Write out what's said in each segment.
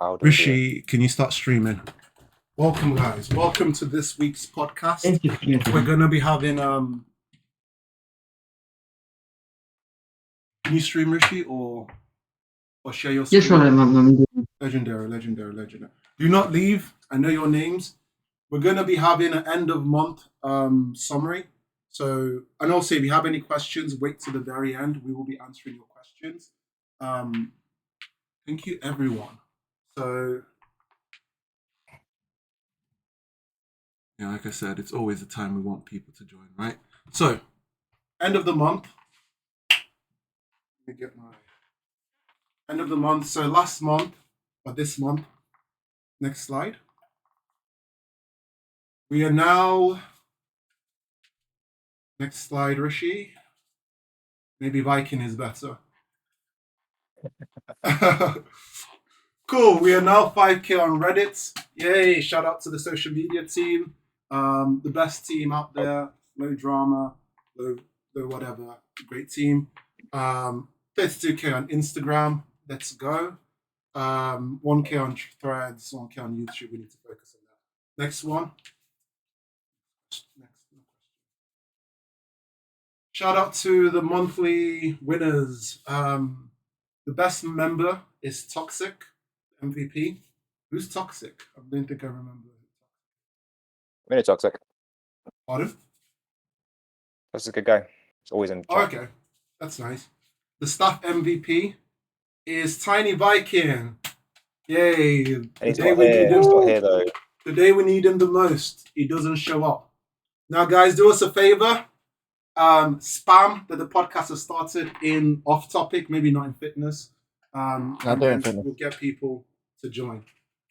How do we do it? Rishi, can you start streaming? Welcome, guys. Welcome to this week's podcast. Thank you. We're gonna be having Can you stream, Rishi, or share your screen? Yes, sure. Legendary. Do not leave. I know your names. We're gonna be having an end of month summary. So, and also if you have any questions, wait to the very end. We will be answering your questions. Thank you, everyone. So, yeah, like I said, it's always the time we want people to join, right? So, end of the month. Let me get my end of the month. So last month or this month. Next slide. We are now. Next slide, Rishi. Maybe Viking is better. Cool. We are now 5K on Reddit. Yay! Shout out to the social media team. The best team out there. No drama. No whatever. Great team. 32K on Instagram. Let's go. 1K on Threads. 1K on YouTube. We need to focus on that. Next one. Shout out to the monthly winners. The best member is Toxic MVP. Who's Toxic? I don't think I remember. Really Toxic. Pardon? That's a good guy. It's always in. Oh, okay, that's nice. The staff MVP is Tiny Viking. Yay! He's not here though. The day we need him the most, he doesn't show up. Now, guys, do us a favor. Spam that the podcast has started in off topic, maybe not in fitness. We'll get people to join.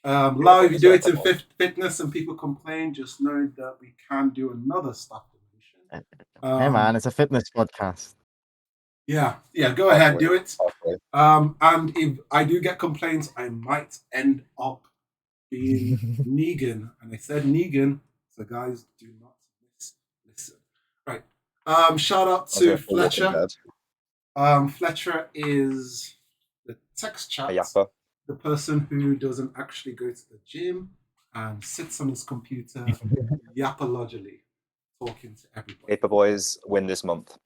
Lau, if you do it in fitness and people complain, just know that we can do another staff donation. Hey man, it's a fitness podcast. Yeah, go ahead, do it. And if I do get complaints, I might end up being Negan. And I said Negan, so guys, do not listen. Right. Shout out to Fletcher. Fletcher is the text chat. The person who doesn't actually go to the gym and sits on his computer yapologically talking to everybody. Paper Boys win this month.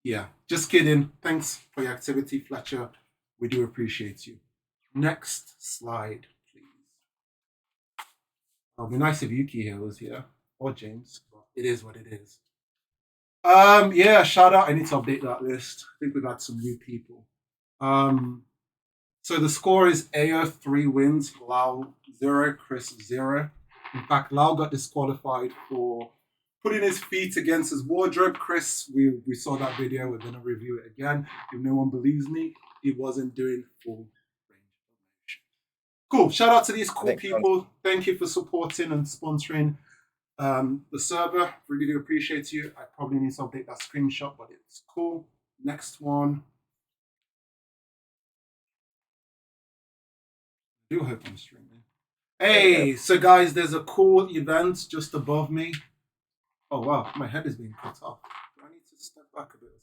Yeah, just kidding. Thanks for your activity, Fletcher. We do appreciate you. Next slide, please. It'd be nice if Yuki here was here, or James, but it is what it is. Yeah, shout out. I need to update that list. I think we've had some new people. So the score is AO 3 wins, Lau 0, Chris 0. In fact, Lau got disqualified for putting his feet against his wardrobe. Chris, we saw that video. We're going to review it again. If no one believes me, he wasn't doing full range of motion. Cool. Shout out to these cool people. Thank you for supporting and sponsoring the server. Really do appreciate you. I probably need to update that screenshot, but it's cool. Next one. I do hope I'm streaming. Hey, so guys, there's a cool event just above me. Oh wow, my head is being cut off. Do I need to step back a bit?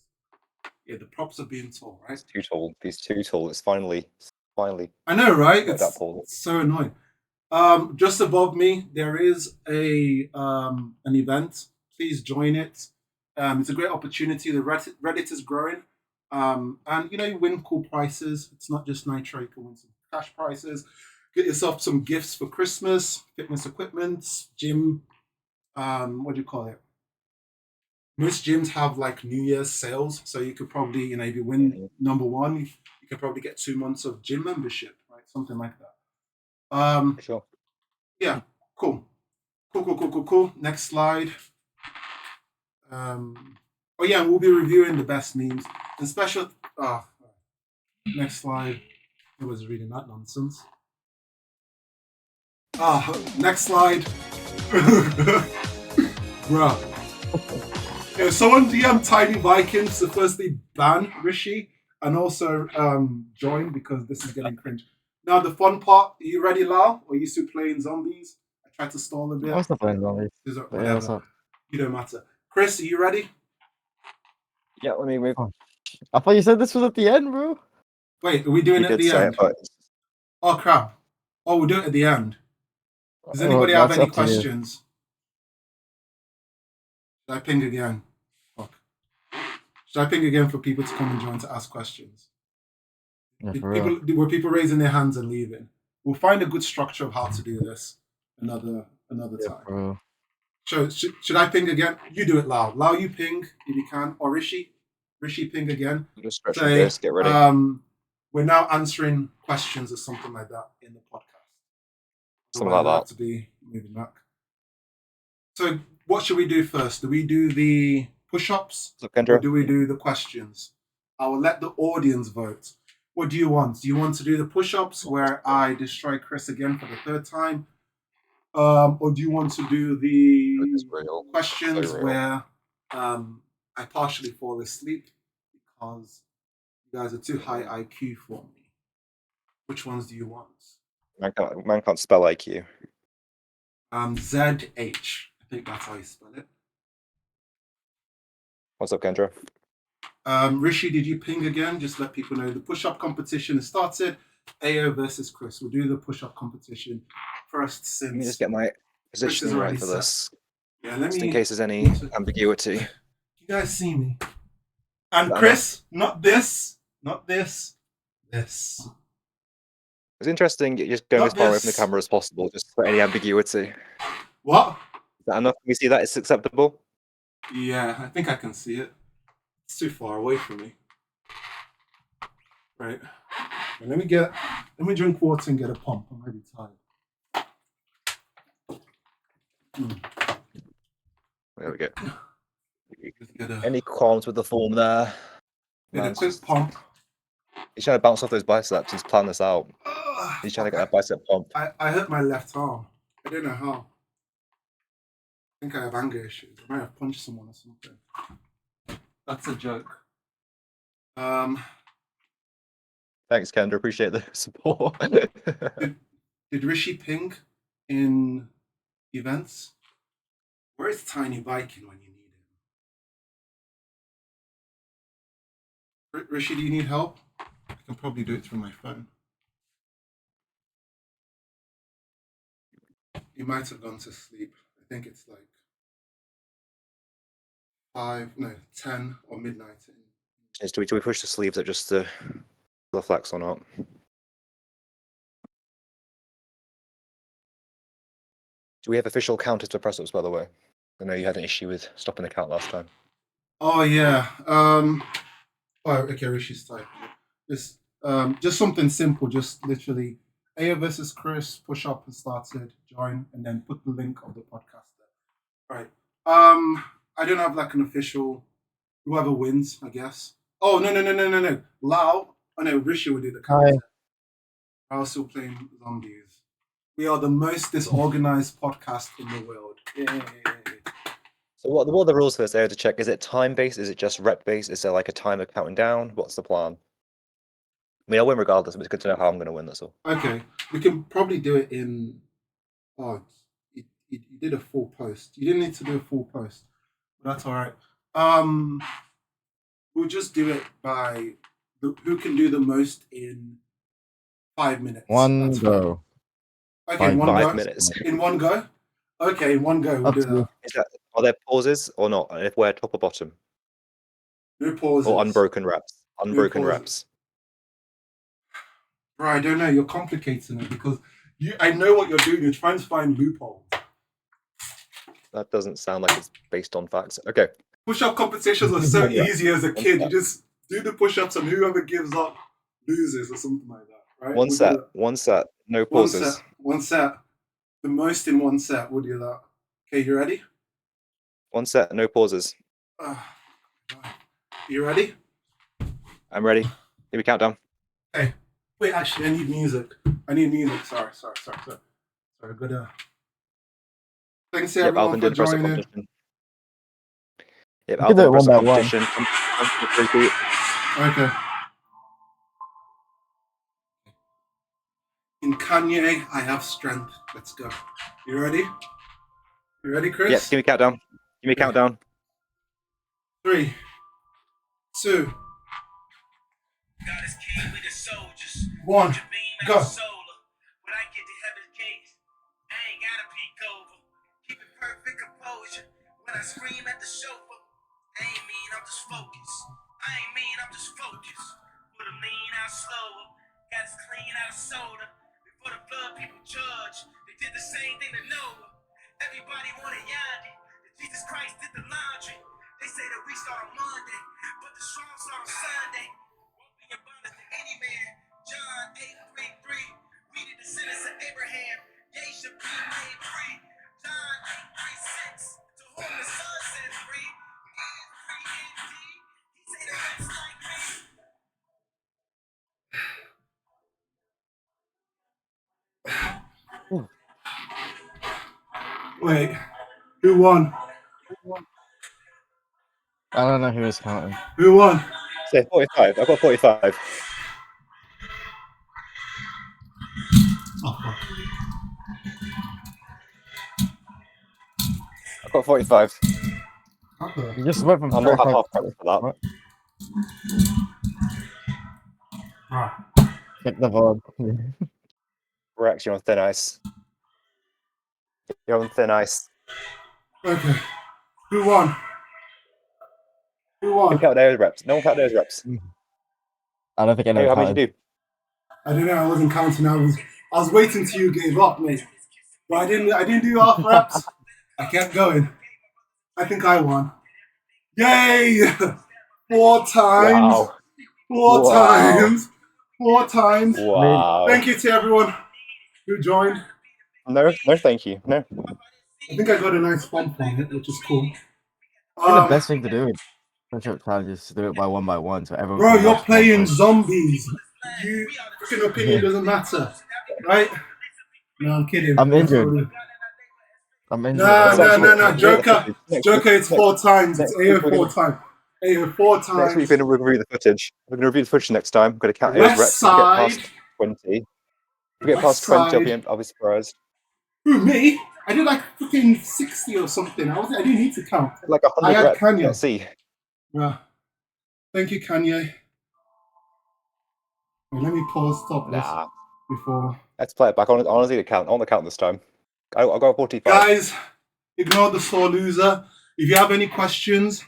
Yeah, the props are being tall, right? It's too tall. He's too tall. It's finally. I know, right? It's so annoying. Just above me, there is an event. Please join it. It's a great opportunity. The Reddit is growing. And you win cool prizes. It's not just Nitro. You can win some cash prizes. Get yourself some gifts for Christmas, fitness equipment, gym. What do you call it? Most gyms have like New Year's sales, so you could probably, if you win number 1, you could probably get 2 months of gym membership, right? Something like that. Sure. Yeah, cool. Next slide. We'll be reviewing the best memes and special. Next slide. I was reading that nonsense. Next slide. Bruh. Yeah, someone DM Tiny Vikings to firstly ban Rishi and also join because this is getting cringe. Now the fun part, are you ready, Lau? Or are you still playing zombies? I tried to stall a bit. I'm still playing zombies. Whatever. You don't matter. Chris, are you ready? Yeah, let me move. I thought you said this was at the end, bro. Wait, are we doing it at the end? Oh crap! Oh, we'll do it at the end. Does anybody have any questions? Should I ping again? Fuck. Should I ping again for people to come and join to ask questions? Yeah, Were people raising their hands and leaving? We'll find a good structure of how to do this another time. Bro. So should I ping again? You do it, Lau. Lau, you ping if you can, or Rishi. Rishi, ping again. Just stretch your wrist, get ready. We're now answering questions or something like that in the podcast. Something like that. To be moving back. So what should we do first? Do we do the push-ups or do we do the questions? I will let the audience vote. What do you want? Do you want to do the push-ups where I destroy Chris again for the third time? Or do you want to do the questions where I partially fall asleep because you guys are too high IQ for me? Which ones do you want? Man can't spell IQ. ZH. I think that's how you spell it. What's up, Kendra? Rishi, did you ping again? Just let people know the push-up competition has started. AO versus Chris. We'll do the push-up competition first since... Let me just get my positioning right for this. Yeah, just in case there's any ambiguity. You guys see me? And Chris, not this, this. It's interesting just going as far away from the camera as possible, just for any ambiguity. What? Is that enough? Can we see that it's acceptable? Yeah, I think I can see it. It's too far away from me. Right. Let me drink water and get a pump. I'm already tired. There we go. Any qualms with the form there? Get a quick pump. He's trying to bounce off those biceps. He's planning this out. He's trying to get that bicep pump. I hurt my left arm. I don't know how. I think I have anger issues. I might have punched someone or something. That's a joke. Thanks, Kendra. Appreciate the support. Did Rishi ping in events? Where is Tiny Biking when you need him? Rishi, do you need help? I can probably do it through my phone. You might have gone to sleep. I think it's like 10 or midnight. Do we push the sleeves up just to the flex or not? Do we have official counters to press ups, by the way? I know you had an issue with stopping the count last time. Oh yeah. Oh, okay. Rishi's typing. Just something simple. Just literally, AO versus Chris. Push up and started. Join and then put the link of the podcast there. Right. I don't have like an official. Whoever wins, I guess. Oh no. Lau. Oh no, Rishi will do the counter. I'm still playing zombies. We are the most disorganized podcast in the world. Yay. So what are the rules for this area to check? Is it time-based? Is it just rep-based? Is there like a timer counting down? What's the plan? I mean, I'll win regardless, but it's good to know how I'm going to win, that's all. Okay. We can probably do it in... Oh, you did a full post. You didn't need to do a full post. But that's all right. We'll just do it by... who can do the most in 5 minutes. One go. Okay, one 5 go. minutes. In one go? Okay, in one go, we'll do that. Are there pauses or not? And if we're top or bottom? No pauses. Or unbroken reps? Unbroken reps. Bro, I don't know. You're complicating it because I know what you're doing. You're trying to find loopholes. That doesn't sound like it's based on facts. Okay. Push-up competitions are so easy as a kid. You just do the push-ups and whoever gives up loses or something like that, right? One set, no pauses. One set. The most in one set, we'll do that. Okay, you ready? One set, no pauses. You ready? I'm ready. Give me countdown. Hey, wait, actually, I need music. Sorry. Good. Thanks to everyone for joining. Yep, I'll do it one by one. Okay. In Kanye, I have strength. Let's go. You ready? You ready, Chris? Yep, give me countdown. Give me countdown. 3, 2, 1, go. I scream at the chauffeur. I ain't mean, I'm just focused. I ain't mean, I'm just focused. Put a lean out slower. Got us clean out of soda. Before the flood, people judge. They did the same thing to Noah. Everybody wanted Yandi. Jesus Christ did the laundry. They say that we start on Monday, but the strong start on Sunday. Won't be in bondage to any man. John 8:33. Read the sentence of Abraham. They should be made free. John 8:36. To whom the Son set free is free indeed. He say the rest like me. Wait, who won? I don't know who is counting. Who won? Say 45. I've got 45. Oh, fuck. I've got 45. Okay. You just went from I'm not 35 half credit for that. What? Right. Check the VOD. Rex, you're on thin ice. You're on thin ice. Okay. Who won? Who Who won? counted those reps? No one counted those reps. I don't think Hey, anyone how many did you counted. do? I don't know. I wasn't counting. I was waiting till you gave up, mate. But I didn't do half reps. I kept going. I think I won. Yay! 4 times. Wow. 4 Wow. times. 4 times. Wow. Thank you to everyone who joined. No, thank you. No. I think I got a nice bump on it, which is cool. I think the best thing to do with friendship challenge is to do it by one, so everyone. Bro, can you're watch playing one person. zombies. You freaking opinion doesn't matter, right? No, I'm kidding. I'm That's injured. what it- I'm injured. No. Joker, Next it's 4 times. It's next week AO we're 4 gonna- times. AO 4 Next week times. we're going to review the footage. We're going to review the footage next time. We're going to count West those reps. If we get side. past 20. If we get West past 20, side. I'll be surprised. Who, me? I did like freaking 60 or something. I didn't need to count. Like I 100 had reps. Kanye. Let's see. Yeah. Thank you, Kanye. Wait, let me stop this Nah. before. Let's play it back. Honestly, the count. On the count this time. I'll go 45. Guys, ignore the sore loser. If you have any questions,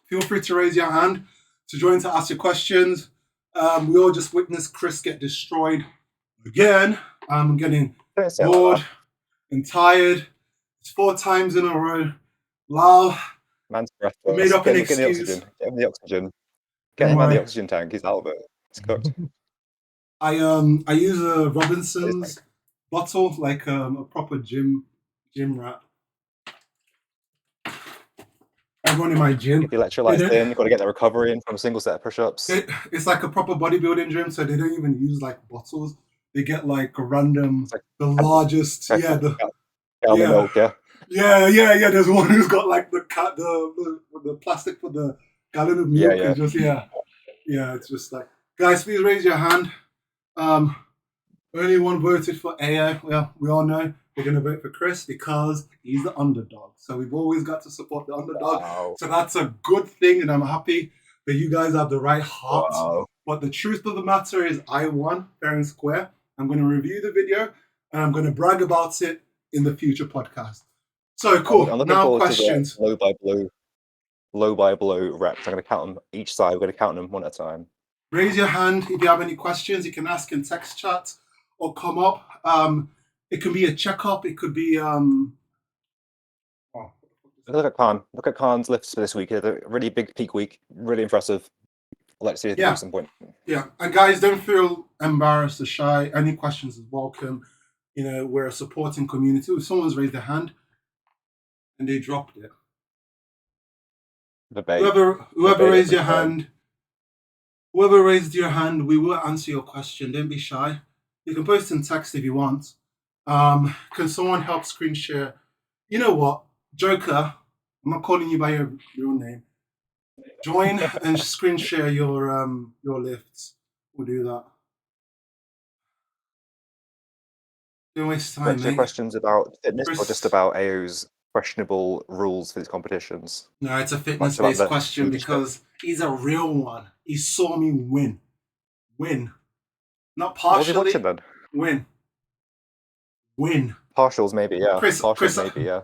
feel free to raise your hand to join to ask your questions. We all just witnessed Chris get destroyed again. I'm getting Don't say it bored like and tired. It's 4 times in a row. Lol. that. Man's breath. Made up an Get him the excuse. oxygen. Get him the oxygen. Get Don't him out worry. the oxygen tank. He's out of it. It's cooked. I use a Robinson's bottle, like a proper gym rat. Everyone in my gym, Get the electrolytes don't- in. You've got to get the recovery in from a single set of push-ups. it's like a proper bodybuilding gym, so they don't even use like bottles. They get like a random, It's like- the largest, Get yeah, on the yeah. milk, yeah. yeah. There's one who's got like the plastic for the gallon of milk. Yeah. And just yeah. It's just like, guys, please raise your hand. Only one voted for AO. Well, we all know we're going to vote for Chris because he's the underdog. So we've always got to support the underdog. Wow. So that's a good thing, and I'm happy that you guys have the right heart. Wow. But the truth of the matter is I won fair and square. I'm going to review the video, and I'm going to brag about it in the future podcast. So cool. I'm looking Now forward questions. to the low by blow reps. I'm going to count them each side. We're going to count them one at a time. Raise your hand if you have any questions. You can ask in text chat or come up. It can be a checkup. It could be Look at Khan. Look at Khan's lifts for this week. He had a really big peak week. Really impressive. I'd like to see it at some point. Yeah, and guys, don't feel embarrassed or shy. Any questions is welcome. You know, we're a supporting community. If someone's raised their hand and they dropped it, whoever raised your hand, whoever raised your hand, we will answer your question. Don't be shy. You can post in text if you want. Can someone help screen share? You know what, Joker? I'm not calling you by your real name. Join and screen share your lifts. We'll do that. Don't waste time, mate. Questions about fitness or just about AO's questionable rules for these competitions? No, it's a fitness-based question because he's a real one. He saw me win. Not partially. What was he watching then? Win. Partials, maybe, yeah. Chris, Partials, maybe, yeah.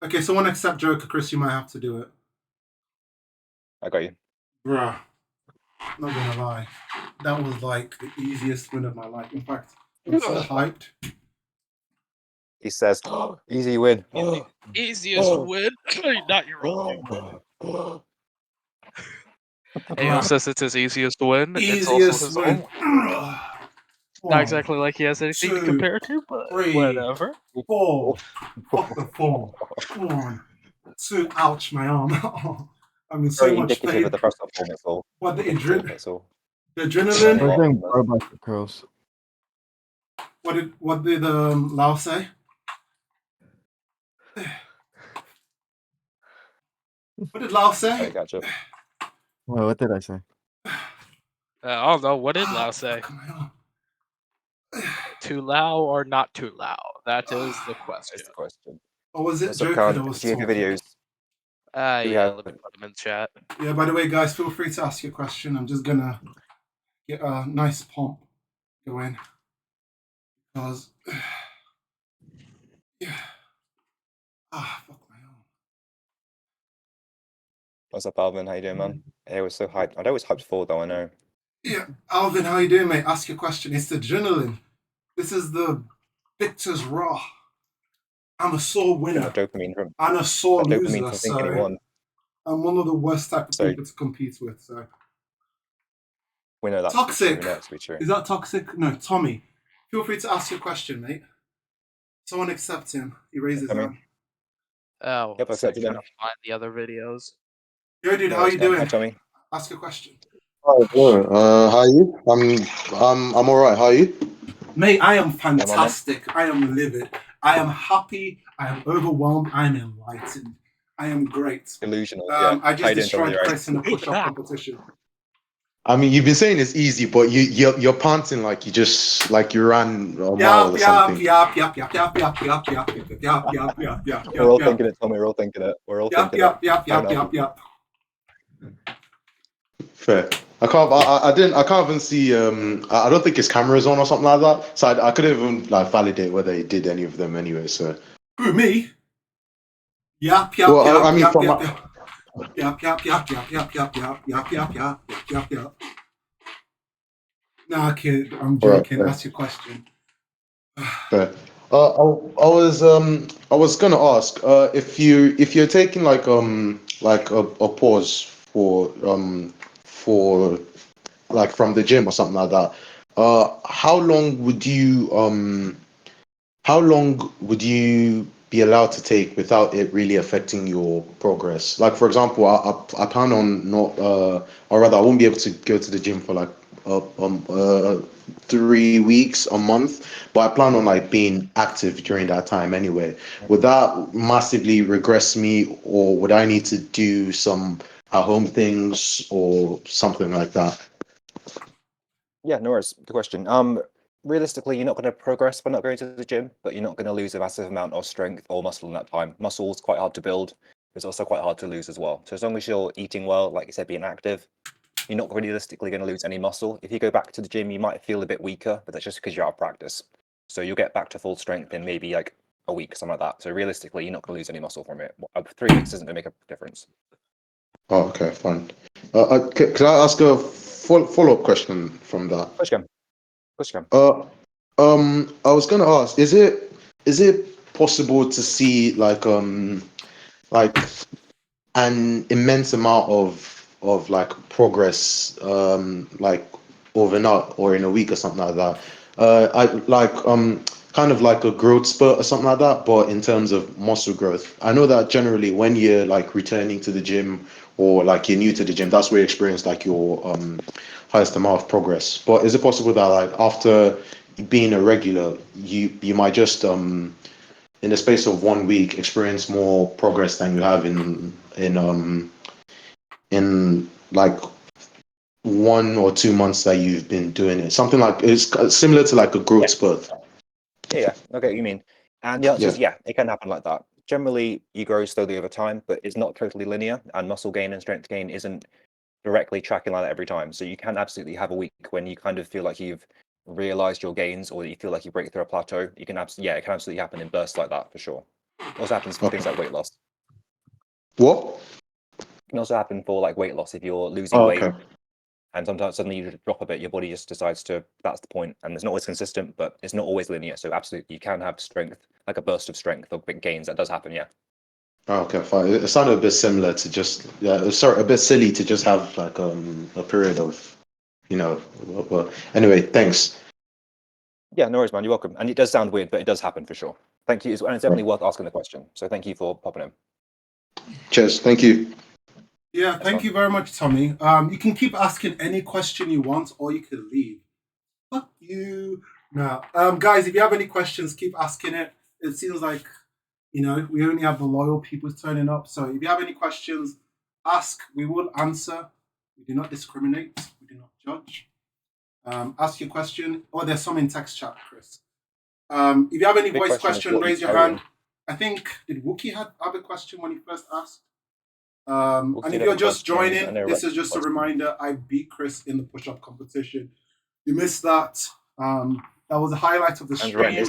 Okay, someone accept Joker. Chris, you might have to do it. I got you. Bruh, not gonna lie. That was like the easiest win of my life. In fact, I'm so hyped. He says, easy win. Easiest win. Not your only win. AO says it's his easiest win. It's also Easiest his win. only. Not exactly like he has anything to compare to, but 3, whatever. 4. Fuck the 4. Come on. 2. Ouch, my arm. I'm in so Very much indicative pain. of the first performance. All. What the That's all. adrenaline? We're doing pro bicep curls. What did Lau say? What did Lau say? I gotcha. Wait, what did I say? I don't know. What did Lao say? Too loud or not too loud? That is the question. That's the question. Or was it What's up, Joker Karen? that was Do you have talking? your videos? Yeah, let me put them in chat. Yeah, by the way, guys, feel free to ask your question. I'm just gonna get a nice pump going. Because yeah. Fuck my arm. What's up, Alvin? How you doing, man? Hey, was so hyped. I'd always hyped forward, though, I know. Yeah, Alvin, how you doing, mate? Ask your question. It's the adrenaline. This is the Victor's Raw. I'm a sore winner. That dopamine from I'm a sore that dopamine loser. from thinking he So won. I'm one of the worst type of So- people to compete with. So We know that's Toxic. true. We know that's true. Is that toxic? No, Tommy. Feel free to ask your question, mate. Someone accept him. He raises his Tommy? hand. Oh, Yep, I so accepted trying him. to find the other videos. Yo, dude, how No, you it's fine. doing? Hi, Tommy. Ask your question. Hi, how are you? I'm all right. How are you? Mate, I am fantastic. I am livid. I am happy. I am overwhelmed. I am enlightened. I am great. Illusional. Yeah. I How just you doing, Tommy? destroyed Right. Chris in a push-up competition. I mean, you've been saying it's easy, but you're panting like you ran a mile or something. We're all thinking it, Tommy. We're all thinking it. We're all thinking it. Fair. I can't even see. I don't think his camera's on or something like that. So I couldn't even like validate whether he did any of them anyway. So. Who, me? Well, I mean, from my. Nah, kid, I'm joking. Right. Ask your question. Fair. I was gonna ask if you're taking like a pause for like from the gym or something like that. How long would you be allowed to take without it really affecting your progress? Like for example, I plan on not or rather I won't be able to go to the gym for like 3 weeks, a month, but I plan on like being active during that time anyway. Would that massively regress me, or would I need to do some at-home things or something like that? Yeah, no worries. Good question. Realistically, you're not going to progress by not going to the gym, but you're not going to lose a massive amount of strength or muscle in that time. Muscle is quite hard to build. It's also quite hard to lose as well. So as long as you're eating well, like you said, being active, you're not realistically going to lose any muscle. If you go back to the gym, you might feel a bit weaker, but that's just because you're out of practice. So you'll get back to full strength in maybe like a week, something like that. So realistically, you're not going to lose any muscle from it. 3 weeks isn't going to make a difference. Oh, okay, fine. Could I ask a follow-up question from that? Push him. I was gonna ask, is it possible to see like an immense amount of like progress like overnight or in a week or something like that? I like kind of like a growth spurt or something like that, but in terms of muscle growth. I know that generally when you're like returning to the gym or like you're new to the gym, that's where you experience like your highest amount of progress. But is it possible that like after being a regular, you might just in the space of 1 week experience more progress than you have in like 1 or 2 months that you've been doing it? Something like it's similar to like a growth spurt. Yeah, okay, you mean. And the answer is yeah, it can happen like that. Generally, you grow slowly over time, but it's not totally linear, and muscle gain and strength gain isn't directly tracking like that every time. So you can absolutely have a week when you kind of feel like you've realized your gains, or you feel like you break through a plateau. You can absolutely, yeah, it can absolutely happen in bursts like that for sure. Also happens for things like weight loss. What? It can also happen for like weight loss if you're losing Oh, weight. okay. And sometimes suddenly you drop a bit, your body just decides to, that's the point. And it's not always consistent, but it's not always linear. So absolutely, you can have strength, like a burst of strength or big gains. That does happen, yeah. Oh, okay, fine. It sounded a bit similar to just, sorry, a bit silly to just have like a period of, well, anyway, thanks. Yeah, no worries, man. You're welcome. And it does sound weird, but it does happen for sure. Thank you. And it's definitely worth asking the question. So thank you for popping in. Cheers. Thank you. Yeah, thank you very much, Tommy. You can keep asking any question you want, or you can leave. Fuck you. Now, guys, if you have any questions, keep asking it. It seems like, we only have the loyal people turning up. So if you have any questions, ask. We will answer. We do not discriminate. We do not judge. Ask your question. Oh, there's some in text chat, Chris. If you have any Big voice question, question, raise your hand. I think, did Wookie have a question when he first asked? And if you're just joining, this is just a reminder. I beat Chris in the push-up competition. You missed that. That was the highlight of the stream.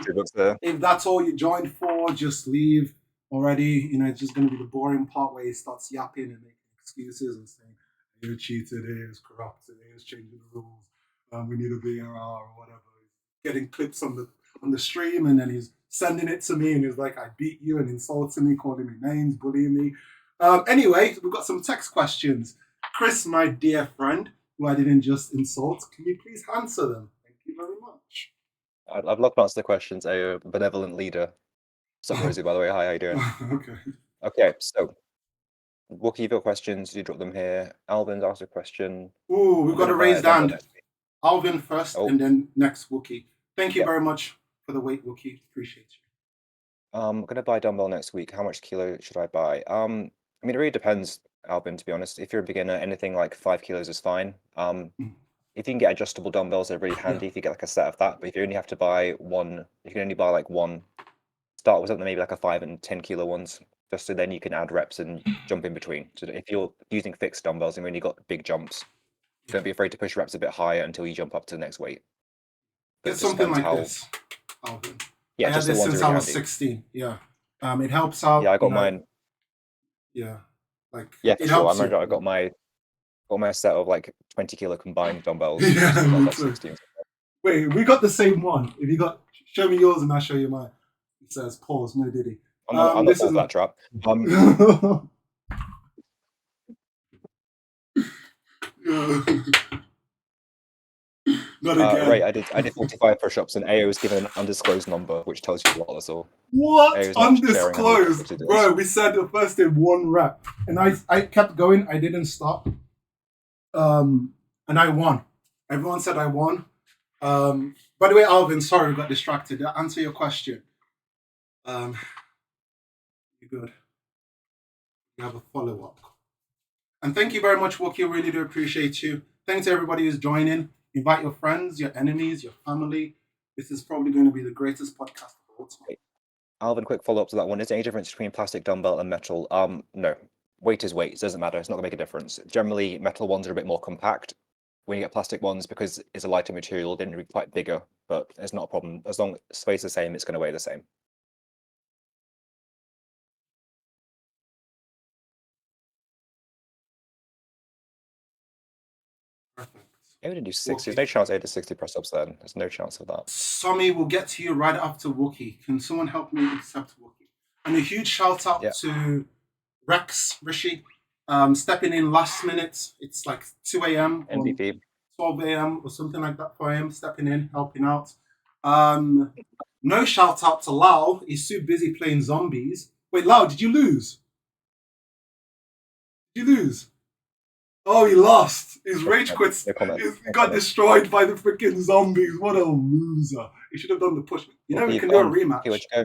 If that's all you joined for, just leave already. It's just going to be the boring part where he starts yapping and making excuses and saying, "You cheated, it is corrupted, it is changing the rules. We need a VAR or whatever." Getting clips on the stream, and then he's sending it to me, and he's like, "I beat you," and insulting me, calling me names, bullying me. Anyway, we've got some text questions. Chris, my dear friend, who I didn't just insult, can you please answer them? Thank you very much. I'd love to answer the questions. A benevolent leader. What's up, Rosie, by the way? Hi, how you doing? Okay, so Wookie, you've got questions. You drop them here. Alvin's asked a question. Ooh, we've got a raised hand. Alvin first, and then next Wookie. Thank you very much for the wait, Wookie. Appreciate you. I'm going to buy a dumbbell next week. How much kilo should I buy? I mean, it really depends, Alvin, to be honest. If you're a beginner, anything like 5 kilos is fine. If you can get adjustable dumbbells, they're really handy if you get like a set of that. But if you only have to buy one, you can only buy like one. Start with something maybe like a 5 and 10 kilo ones, just so then you can add reps and jump in between. So if you're using fixed dumbbells and when you got big jumps, don't be afraid to push reps a bit higher until you jump up to the next weight. Get something like this, Alvin. Yeah, I had this since I was 16. Yeah, it helps out. Yeah, I got mine. Yeah, for sure. I remember I got my set of like 20 kilo combined dumbbells. Yeah, wait, we got the same one. If you got, show me yours and I'll show you mine. It says pause, no Diddy. I'm not that trap. Not again. Right, I did 45 push-ups and AO was given an undisclosed number, which tells you a lot. That's all. What? Undisclosed, bro. We said the first day 1 rep, and I kept going. I didn't stop. And I won. Everyone said I won. By the way, Alvin, sorry, we got distracted. To answer your question. You're good. You have a follow-up. And thank you very much, Wookie. Really do appreciate you. Thanks to everybody who's joining. Invite your friends, your enemies, your family. This is probably going to be the greatest podcast of all time. Alvin, quick follow-up to that one. Is there any difference between plastic dumbbell and metal? No. Weight is weight. It doesn't matter. It's not going to make a difference. Generally, metal ones are a bit more compact. When you get plastic ones, because it's a lighter material, they're going to be quite bigger, but it's not a problem. As long as it weighs the same, it's going to weigh the same. Perfect. I would do 60. There's no chance I did 60 press-ups then. There's no chance of that. Somi will get to you right after Wookie. Can someone help me accept Wookie? And a huge shout out to Rex Rishi, stepping in last minute. It's like 2 a.m. MVP. 12 a.m. or something like that for him, stepping in, helping out. No shout out to Lau. He's too busy playing zombies. Wait, Lau, did you lose? Did you lose? Oh, he lost. His rage quits. He got destroyed by the freaking zombies. What a loser. He should have done the push. We can do a rematch. Where'd you go?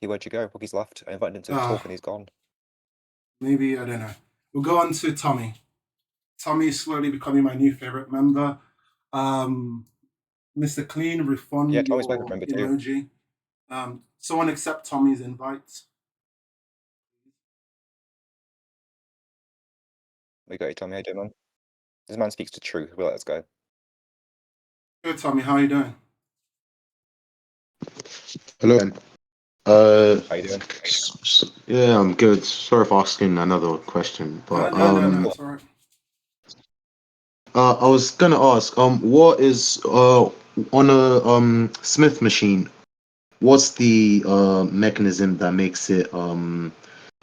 Where'd you go? Boogie's left. I invited him to talk and he's gone. Maybe, I don't know. We'll go on to Tommy. Tommy is slowly becoming my new favorite member. Mr. Clean, refund your emoji. Someone accept Tommy's invite. We got you, Tommy. How you doing, man? This man speaks the truth. We'll let this go. Good, Tommy. How are you doing? Hello. How you doing? Yeah, I'm good. Sorry for asking another question, but No, it's all right. I was gonna ask, what is on a Smith machine? What's the mechanism that makes it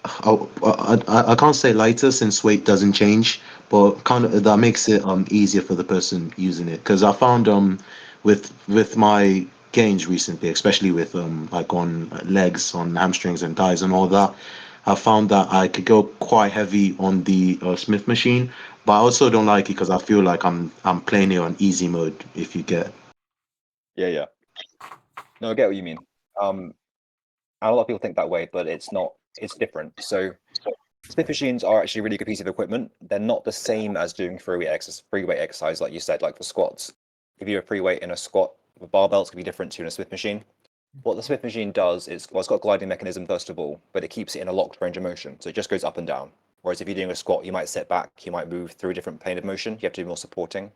I can't say lighter since weight doesn't change, but kind of that makes it easier for the person using it. Because I found with my gains recently, especially with like on legs, on hamstrings and thighs and all that, I found that I could go quite heavy on the Smith machine, but I also don't like it because I feel like I'm playing it on easy mode. If you get. Yeah. No, I get what you mean. And a lot of people think that way, but it's not. It's different. So Smith machines are actually a really good piece of equipment. They're not the same as doing free weight exercise, like you said, like for squats. If you do a free weight in a squat, the barbells can be different to in a Smith machine. What the Smith machine does is, well, it's got a gliding mechanism first of all, but it keeps it in a locked range of motion, so it just goes up and down. Whereas if you're doing a squat, you might sit back, you might move through a different plane of motion. You have to do more supporting.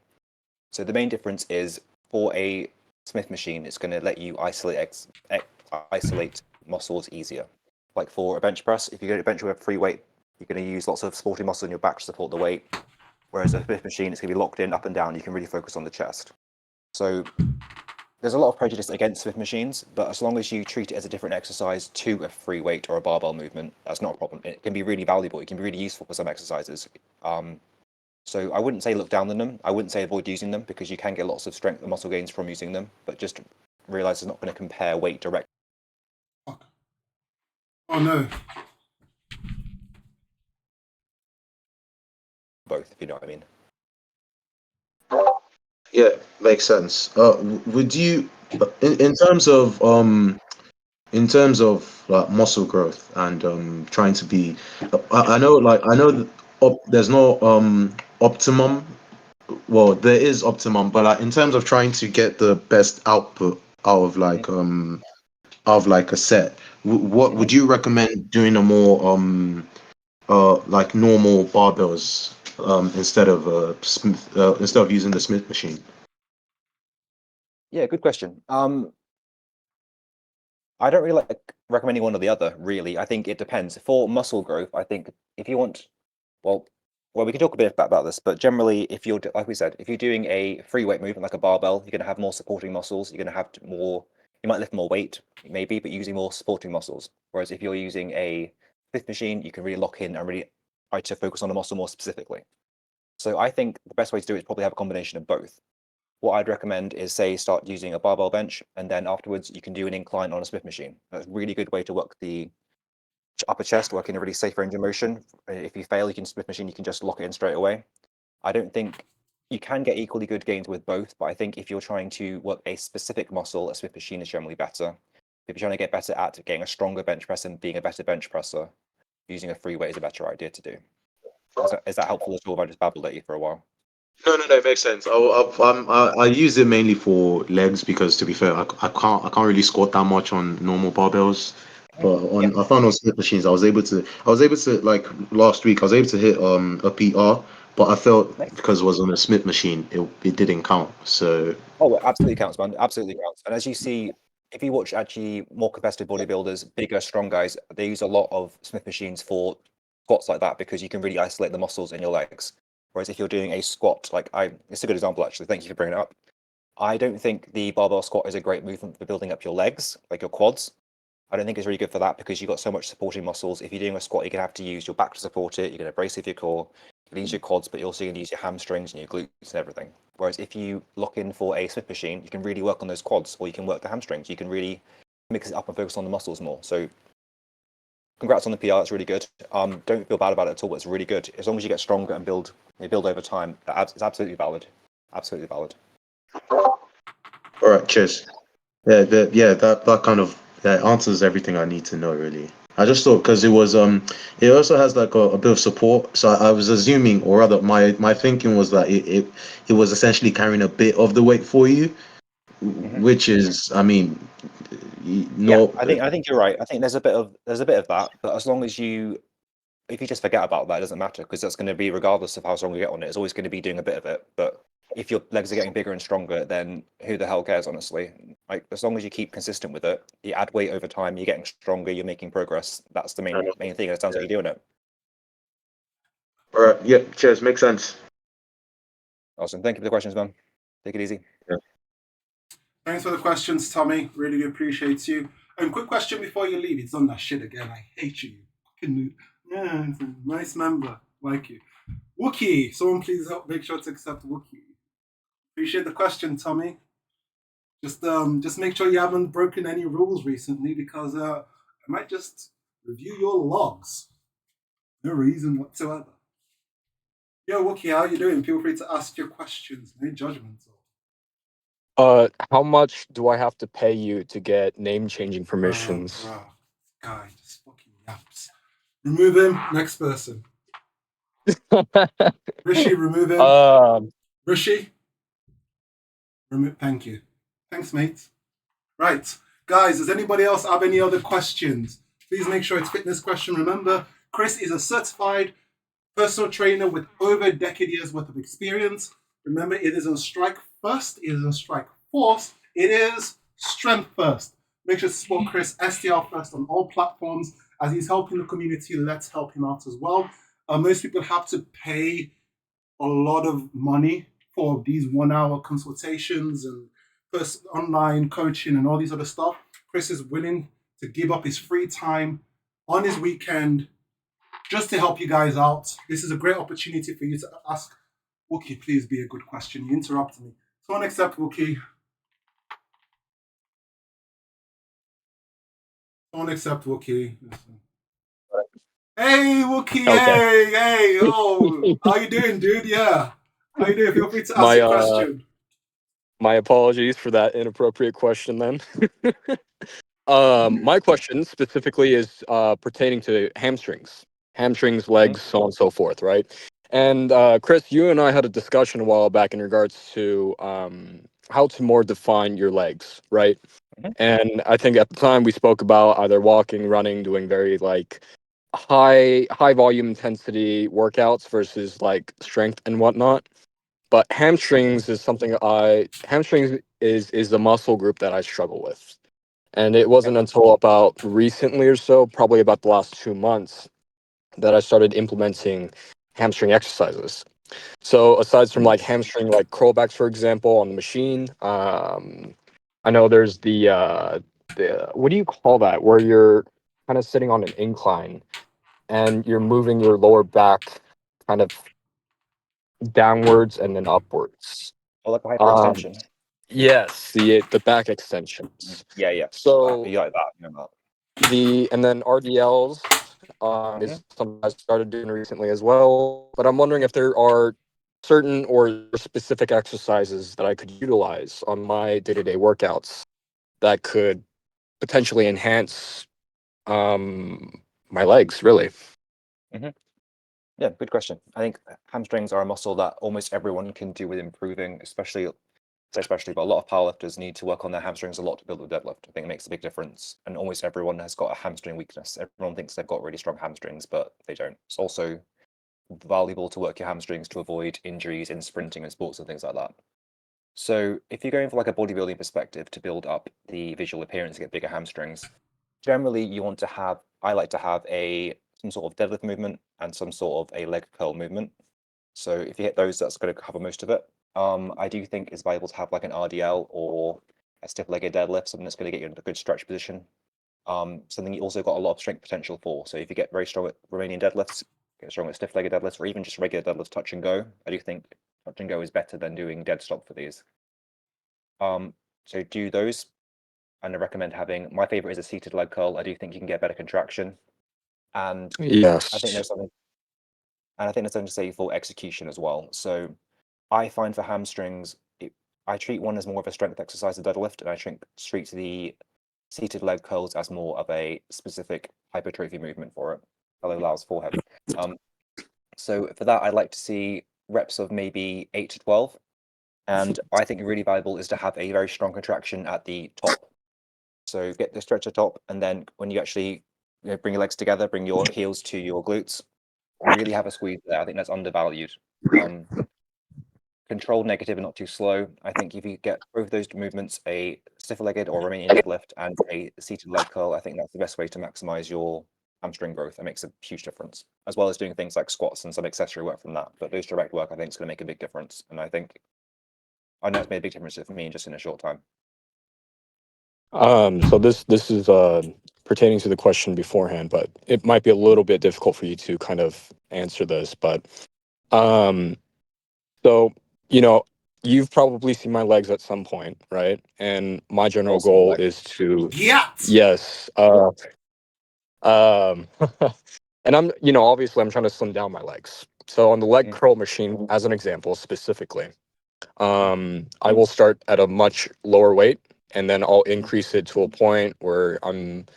So the main difference is for a Smith machine, it's going to let you isolate muscles easier. Like for a bench press, if you go to bench with a free weight, you're going to use lots of supporting muscle in your back to support the weight. Whereas a Smith machine, it's going to be locked in up and down. You can really focus on the chest. So there's a lot of prejudice against Smith machines, but as long as you treat it as a different exercise to a free weight or a barbell movement, that's not a problem. It can be really valuable. It can be really useful for some exercises. So I wouldn't say look down on them. I wouldn't say avoid using them because you can get lots of strength and muscle gains from using them, but just realize it's not going to compare weight directly. Oh no. Both, if you know what I mean. Yeah, makes sense. Would you, in terms of like muscle growth and trying to be, I know that there's no optimum. Well, there is optimum, but like, in terms of trying to get the best output out of like a set, what would you recommend doing a more like normal barbells instead of instead of using the Smith machine? Yeah, good question. I don't really like recommending one or the other, really. I think it depends. For muscle growth, I think if you want, well, we can talk a bit about this, but generally, if you're, like we said, if you're doing a free weight movement like a barbell, you're going to have more supporting muscles. You're going to have more, you might lift more weight, maybe, but using more supporting muscles. Whereas if you're using a Smith machine, you can really lock in and really try to focus on a muscle more specifically. So I think the best way to do it is probably have a combination of both. What I'd recommend is say start using a barbell bench, and then afterwards you can do an incline on a Smith machine. That's a really good way to work the upper chest, work in a really safe range of motion. If you fail, you can Smith machine, you can just lock it in straight away. I don't think you can get equally good gains with both, but I think if you're trying to work a specific muscle, a Smith machine is generally better. If you're trying to get better at getting a stronger bench press and being a better bench presser, using a free weight is a better idea to do. Is that helpful at all if I just babbled at you for a while? No, it makes sense. I use it mainly for legs because, to be fair, I can't really squat that much on normal barbells. But I found on Smith machines, I was able to like last week I was able to hit a PR, but I felt because it was on a Smith machine, it didn't count. So Oh, it absolutely counts, man. Absolutely counts. And as you see, if you watch actually more competitive bodybuilders, bigger, strong guys, they use a lot of Smith machines for squats like that because you can really isolate the muscles in your legs. Whereas if you're doing a squat, it's a good example actually. Thank you for bringing it up. I don't think the barbell squat is a great movement for building up your legs, like your quads. I don't think it's really good for that because you've got so much supporting muscles. If you're doing a squat, you're gonna have to use your back to support it. You're gonna brace with your core. You can use your quads, but you're also gonna use your hamstrings and your glutes and everything. Whereas if you lock in for a Smith machine, you can really work on those quads, or you can work the hamstrings. You can really mix it up and focus on the muscles more. So, congrats on the PR. It's really good. Don't feel bad about it at all. But it's really good as long as you get stronger and build over time. It's absolutely valid. Absolutely valid. all right, cheers. Yeah, that kind of answers everything I need to know really. I just thought because it also has like a bit of support, so I was assuming, or rather, my thinking was that it was essentially carrying a bit of the weight for you, which is, I mean, no. Yeah, I think you're right. I think there's a bit of that, but as long as if you just forget about that, it doesn't matter because that's going to be regardless of how strong you get on it. It's always going to be doing a bit of it. But if your legs are getting bigger and stronger, then who the hell cares? Honestly, Like as long as you keep consistent with it, you add weight over time, you're getting stronger, you're making progress. That's the main thing. It sounds like you're doing it. All right. Yeah. Cheers. Makes sense. Awesome. Thank you for the questions, man. Take it easy. Yeah. Thanks for the questions, Tommy. Really appreciate you. And quick question before you leave. It's on that shit again. I hate you. Yeah, it's a nice member. Like you. Wookie. Someone please help make sure to accept Wookie. Appreciate the question, Tommy. Just make sure you haven't broken any rules recently because I might just review your logs. No reason whatsoever. Yo, Wookie, how you doing? Feel free to ask your questions. No judgments. How much do I have to pay you to get name changing permissions? Guy, just fucking yaps. Remove him. Next person. Rishi, remove him. Rishi. Thank you. Thanks, mate. Right. Guys, does anybody else have any other questions? Please make sure it's fitness question. Remember, Chris is a certified personal trainer with over a decade years worth of experience. Remember, it isn't strike first, it isn't strike force, it is strength first. Make sure to support Chris STR first on all platforms. As he's helping the community, let's help him out as well. Most people have to pay a lot of money for these 1 hour consultations and online coaching and all these other stuff. Chris is willing to give up his free time on his weekend just to help you guys out. This is a great opportunity for you to ask Wookie, please be a good question. You interrupted me. Someone accept Wookie. Someone accept Wookie. Hey, Wookie. Okay. Hey. Oh, how you doing, dude? Yeah. How you doing? Feel free to ask your question. My apologies for that inappropriate question then. My question specifically is pertaining to hamstrings, legs, so on and so forth, right? And Chris, you and I had a discussion a while back in regards to how to more define your legs, right? And I think at the time we spoke about either walking, running, doing very like high volume intensity workouts versus like strength and whatnot. But hamstrings is something hamstrings is a muscle group that I struggle with. And it wasn't until about recently or so, probably about the last 2 months, that I started implementing hamstring exercises. So aside from like hamstring, like curlbacks, for example, on the machine, I know there's the what do you call that? Where you're kind of sitting on an incline and you're moving your lower back kind of downwards and then upwards. Oh, like a hyperextension. Yes, the back extensions. Yeah. So you like that. and then RDLs is something I started doing recently as well. But I'm wondering if there are certain or specific exercises that I could utilize on my day-to-day workouts that could potentially enhance my legs, really. Yeah, good question. I think hamstrings are a muscle that almost everyone can do with improving, especially, but a lot of powerlifters need to work on their hamstrings a lot to build a deadlift. I think it makes a big difference. And almost everyone has got a hamstring weakness. Everyone thinks they've got really strong hamstrings, but they don't. It's also valuable to work your hamstrings to avoid injuries in sprinting and sports and things like that. So if you're going for like a bodybuilding perspective to build up the visual appearance to get bigger hamstrings, generally you want to have, I like to have some sort of deadlift movement and some sort of a leg curl movement. So if you hit those, that's going to cover most of it. I do think it's valuable to have like an RDL or a stiff-legged deadlift, something that's going to get you in a good stretch position. Something you also got a lot of strength potential for. So if you get very strong at Romanian deadlifts, get strong at stiff-legged deadlifts, or even just regular deadlifts, touch and go, I do think touch and go is better than doing dead stop for these. So do those, and I recommend having, my favorite is a seated leg curl. I do think you can get better contraction. And yes, I think there's something to say for execution as well. So I find for hamstrings, I treat one as more of a strength exercise, a deadlift, and I treat the seated leg curls as more of a specific hypertrophy movement for it. That allows forehead. So for that, I'd like to see reps of maybe 8 to 12. And I think really valuable is to have a very strong contraction at the top. So get the stretch at top, and then when you actually bring your legs together, bring your heels to your glutes, really have a squeeze there. I think that's undervalued. Because controlled negative and not too slow. I think if you get both those movements, a stiff-legged or remaining leg lift and a seated leg curl, I think that's the best way to maximize your hamstring growth. It makes a huge difference, as well as doing things like squats and some accessory work from that. But those direct work, I think, is going to make a big difference. And I know it's made a big difference for me just in a short time. So this is pertaining to the question beforehand, but it might be a little bit difficult for you to kind of answer this. But so you've probably seen my legs at some point, right? And my general Awesome goal leg. is to Yes. yes. And I'm obviously I'm trying to slim down my legs. So on the leg curl machine, as an example, specifically, I will start at a much lower weight, and then I'll increase it to a point where I'm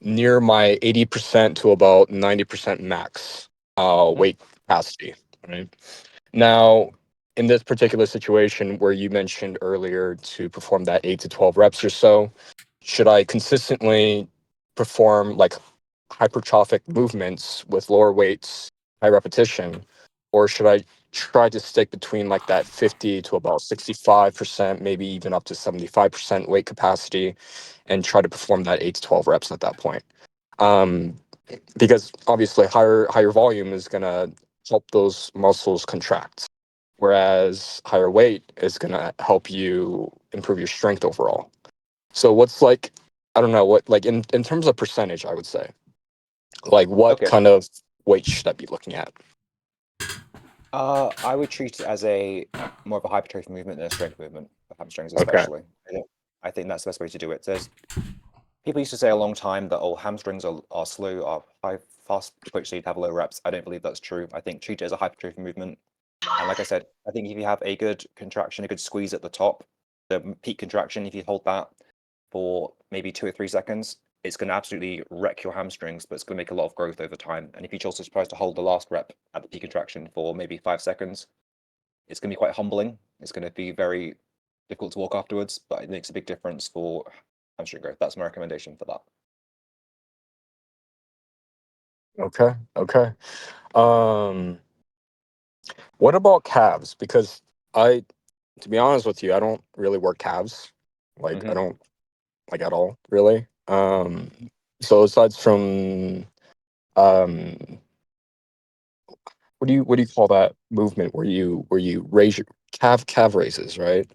near my 80% to about 90% max weight capacity. Right now, in this particular situation where you mentioned earlier to perform that 8 to 12 reps or so, should I consistently perform like hypertrophic movements with lower weights, high repetition, or should I try to stick between like that 50 to about 65%, maybe even up to 75% weight capacity, and try to perform that 8 to 12 reps at that point? Because obviously higher volume is gonna help those muscles contract, whereas higher weight is gonna help you improve your strength overall. So what's like, I don't know, what like in terms of percentage, I would say, like what Okay. kind of weight should I be looking at? I would treat it as a more of a hypertrophy movement than a strength movement for hamstrings, Okay. especially. I think that's the best way to do it. People used to say a long time that hamstrings are slow, are fast twitch, so you'd have low reps. I don't believe that's true. I think treat it as a hypertrophy movement. And like I said, I think if you have a good contraction, a good squeeze at the top, the peak contraction, if you hold that for maybe 2 or 3 seconds, it's going to absolutely wreck your hamstrings, but it's going to make a lot of growth over time. And if you also try to hold the last rep at the peak contraction for maybe 5 seconds, it's going to be quite humbling. It's going to be very difficult to walk afterwards, but it makes a big difference for hamstring growth. That's my recommendation for that. Okay. What about calves? Because to be honest with you, I don't really work calves. Like I don't like at all, really. So aside from what do you call that movement where you raise your calf raises, right?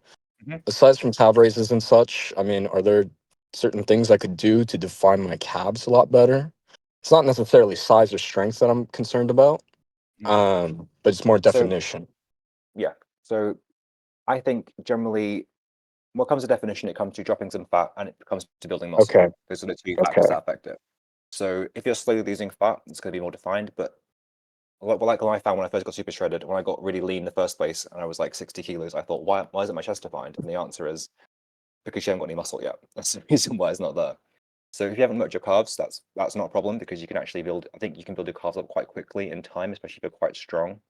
Aside from calf raises and such, I mean, are there certain things I could do to define my calves a lot better? It's not necessarily size or strength that I'm concerned about, but it's more definition. Yeah. So I think generally, when it comes to definition, it comes to dropping some fat and it comes to building muscle. Okay. Those are the two factors that affect it. So if you're slowly losing fat, it's going to be more defined. But like what I found when I first got super shredded, when I got really lean in the first place and I was like 60 kilos, I thought, why isn't my chest defined? And the answer is because you haven't got any muscle yet. That's the reason why it's not there. So if you haven't worked your calves, that's not a problem because you can actually I think you can build your calves up quite quickly in time, especially if you're quite strong.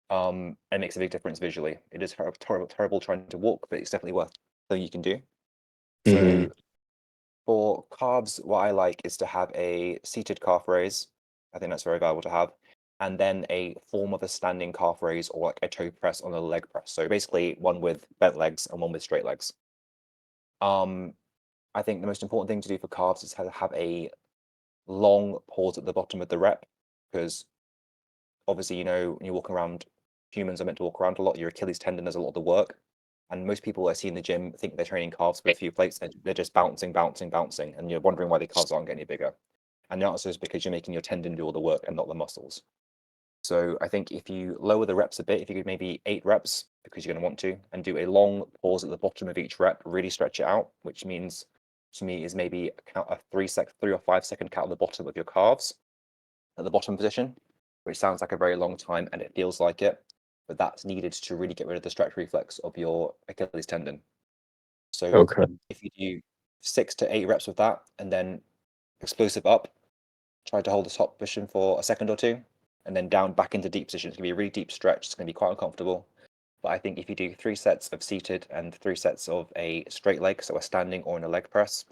And it makes a big difference visually. It is terrible trying to walk, but it's definitely worth something you can do. So for calves, what I like is to have a seated calf raise. I think that's very valuable to have. And then a form of a standing calf raise or like a toe press on a leg press. So basically one with bent legs and one with straight legs. I think the most important thing to do for calves is to have a long pause at the bottom of the rep, because obviously, when you're walking around, humans are meant to walk around a lot. Your Achilles tendon does a lot of the work. And most people I see in the gym think they're training calves with a few plates. They're just bouncing, and you're wondering why the calves aren't getting any bigger. And the answer is because you're making your tendon do all the work and not the muscles. So I think if you lower the reps a bit, if you could maybe 8 reps, because you're going to want to, and do a long pause at the bottom of each rep, really stretch it out, which means to me is maybe count a 3 or 5 second count at the bottom of your calves, at the bottom position, which sounds like a very long time and it feels like it, but that's needed to really get rid of the stretch reflex of your Achilles tendon. So if you do 6 to 8 reps with that and then explosive up, try to hold the top position for a second or two, and then down back into deep position. It's going to be a really deep stretch. It's going to be quite uncomfortable. But I think if you do 3 sets of seated and 3 sets of a straight leg, so a standing or in a leg press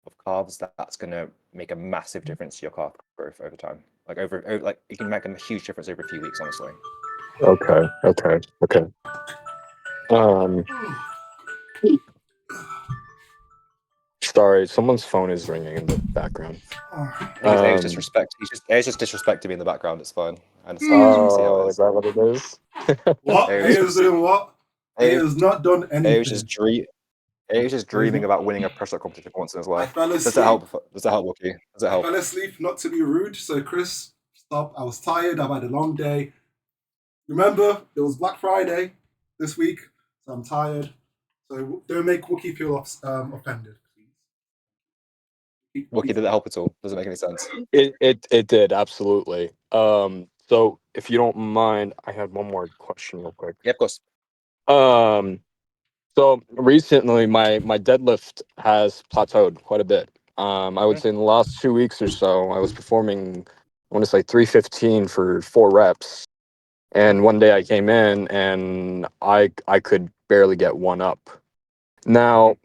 of calves, that's going to make a massive difference to your calf growth over time. Like like you can make a huge difference over a few weeks, honestly. Okay. Um, sorry, someone's phone is ringing in the background. I think it's A's disrespect. A's just disrespecting me in the background. It's fine. I understand. See how it Oh, is. is that what it is? What? A A was is just, doing what? A A, has not done A was just anything. dreaming about winning a press up competition once in his I life. fell Does asleep. that help? Does that help, Wookie? Does that I help? fell asleep, not to be rude. So, Chris, stop. I was tired. I've had a long day. Remember, it was Black Friday this week, so I'm tired. So don't make Wookie feel offended, please. Wookie, did that help at all? Does it make any sense? It did absolutely. So if you don't mind, I had one more question real quick. Yeah, of course. So recently my deadlift has plateaued quite a bit. I would say in the last 2 weeks or so, I was performing, I want to say 315 for 4 reps. And one day I came in and I could barely get one up. Now,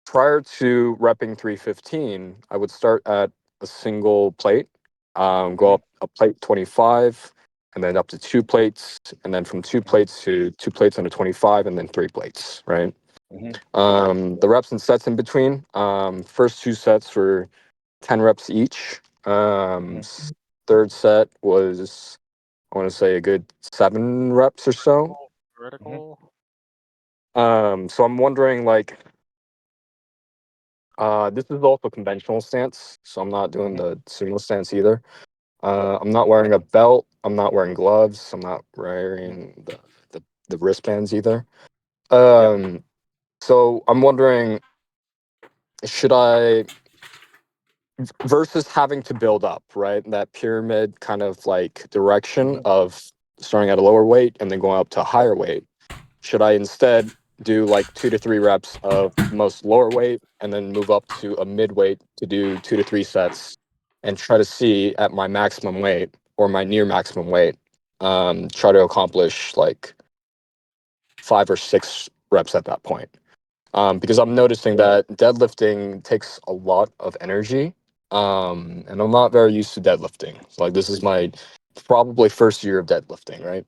prior to repping 315, I would start at a single plate, go up a plate 25, and then up to 2 plates, and then from 2 plates to 2 plates under 25, and then 3 plates, right? The reps and sets in between, first 2 sets were 10 reps each. Third set was, I want to say, a good 7 reps or so. Vertical. So I'm wondering, like, this is also conventional stance, so I'm not doing the sumo stance either. I'm not wearing a belt. I'm not wearing gloves. I'm not wearing the wristbands either. So I'm wondering, should I, versus having to build up, right? That pyramid kind of like direction of starting at a lower weight and then going up to a higher weight. Should I instead do like 2 to 3 reps of most lower weight and then move up to a mid weight to do 2 to 3 sets and try to see at my maximum weight or my near maximum weight, try to accomplish like 5 or 6 reps at that point? Because I'm noticing that deadlifting takes a lot of energy, and I'm not very used to deadlifting. So, like, this is my probably first year of deadlifting, right?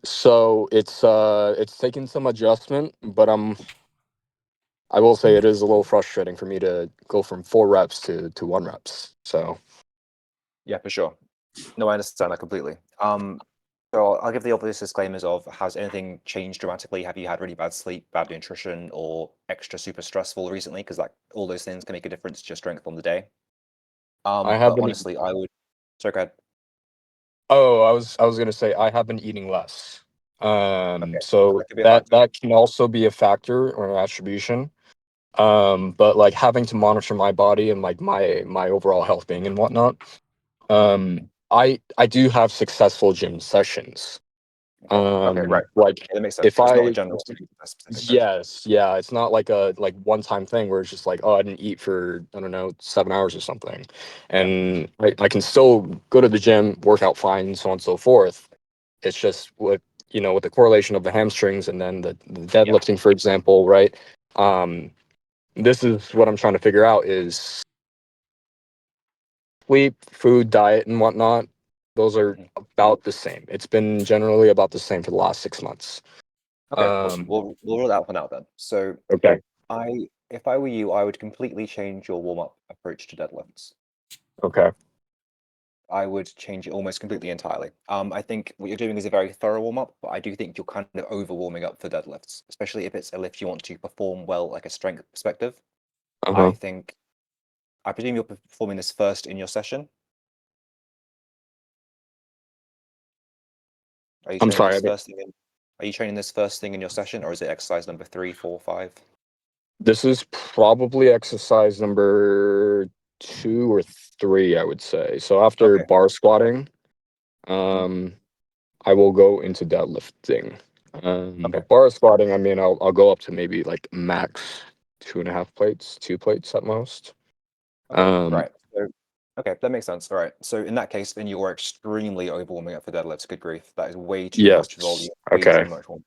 So it's taken some adjustment, but I will say it is a little frustrating for me to go from 4 reps to 1 reps. So Yeah, for sure. No, I understand that completely. So I'll give the obvious disclaimers of, has anything changed dramatically? Have you had really bad sleep, bad nutrition, or extra super stressful recently? Because like all those things can make a difference to your strength on the day. I have But been. honestly, I would. Sorry, go ahead. Oh, I was gonna say I have been eating less. Okay, So that could be a that factor. can also be a factor or an attribution. But like having to monitor my body and like my overall health being and whatnot. I do have successful gym sessions. Okay, right. Like Yeah, that makes sense. if So it's not a I, general thing, it's a specific thing. yes, yeah, it's not like a like one time thing where it's just like, oh, I didn't eat for, I don't know, 7 hours or something, and I can still go to the gym, work out fine, so on and so forth. It's just with, with the correlation of the hamstrings and then the deadlifting, for example, right? This is what I'm trying to figure out is sleep, food, diet, and whatnot. Those are about the same. It's been generally about the same for the last 6 months. Okay, awesome. We'll rule that one out then. So Okay. if I were you, I would completely change your warm-up approach to deadlifts. Okay. I would change it almost completely entirely. I think what you're doing is a very thorough warm-up, but I do think you're kind of over warming up for deadlifts, especially if it's a lift you want to perform well, like a strength perspective. I presume you're performing this first in your session. Are you I'm training sorry. this first thing in? Are you training this first thing in your session, or is it exercise number 3, 4, 5? This is probably exercise number 2 or 3, I would say. So after Okay. bar squatting, I will go into deadlifting. But bar squatting, I mean, I'll go up to maybe like max 2.5 plates, 2 plates at most. Right. So, okay, that makes sense. All right. So in that case, then you are extremely overwarming up for deadlifts. Good grief. That is way too much volume. Yes. Way too Okay. much volume.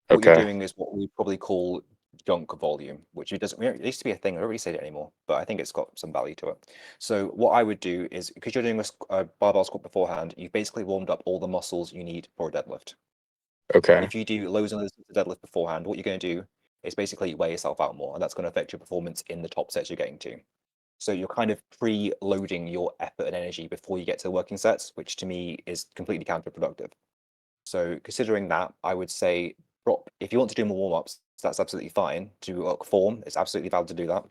What you're Okay. doing is what we probably call junk volume, which it used to be a thing. I don't really say it anymore, but I think it's got some value to it. So what I would do is, because you're doing a barbell squat beforehand, you've basically warmed up all the muscles you need for a deadlift. Okay. If you do loads and loads of deadlift beforehand, what you're going to do is basically weigh yourself out more, and that's going to affect your performance in the top sets you're getting to. So you're kind of pre-loading your effort and energy before you get to the working sets, which to me is completely counterproductive. So considering that, I would say drop if you want to do more warm-ups, that's absolutely fine. To work form, it's absolutely valid to do that.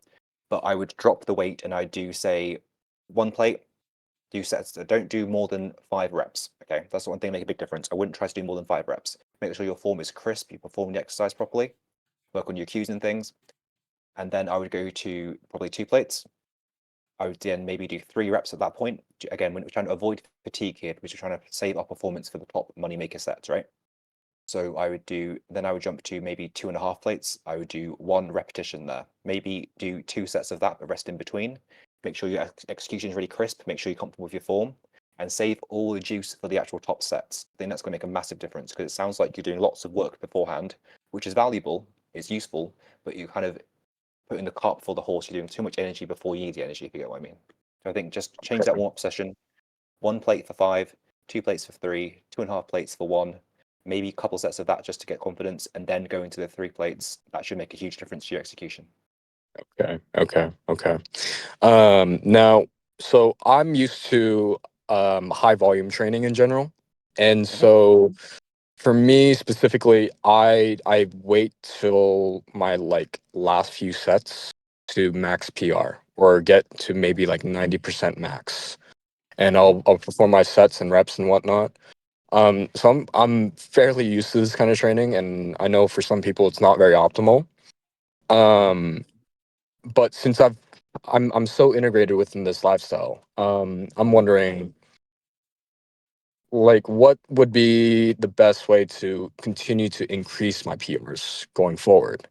But I would drop the weight and I do say 1 plate, do sets. Don't do more than 5 reps. Okay, that's the one thing that make a big difference. I wouldn't try to do more than 5 reps. Make sure your form is crisp, you perform the exercise properly, work on your cues and things. And then I would go to probably 2 plates. I would then maybe do 3 reps at that point. Again, when we're trying to avoid fatigue here, because we're trying to save our performance for the top moneymaker sets, right? So I would jump to maybe 2.5 plates. I would do 1 repetition there. Maybe do 2 sets of that, but rest in between. Make sure your execution is really crisp. Make sure you're comfortable with your form, and save all the juice for the actual top sets. I think that's going to make a massive difference because it sounds like you're doing lots of work beforehand, which is valuable, it's useful, but you kind of putting the cart before the horse. You're doing too much energy before you need the energy, if you get what I mean. So I think just change that warm-up session. 1 plate for 5, 2 plates for 3, 2.5 plates for 1, maybe a couple sets of that just to get confidence, and then go into the 3 plates. That should make a huge difference to your execution. Okay. Now, so I'm used to high volume training in general, and so for me specifically, I wait till my last few sets to max PR or get to maybe 90% max, and I'll perform my sets and reps and whatnot. So I'm fairly used to this kind of training, and I know for some people it's not very optimal. But since I'm so integrated within this lifestyle, I'm wondering, what would be the best way to continue to increase my PRs going forward?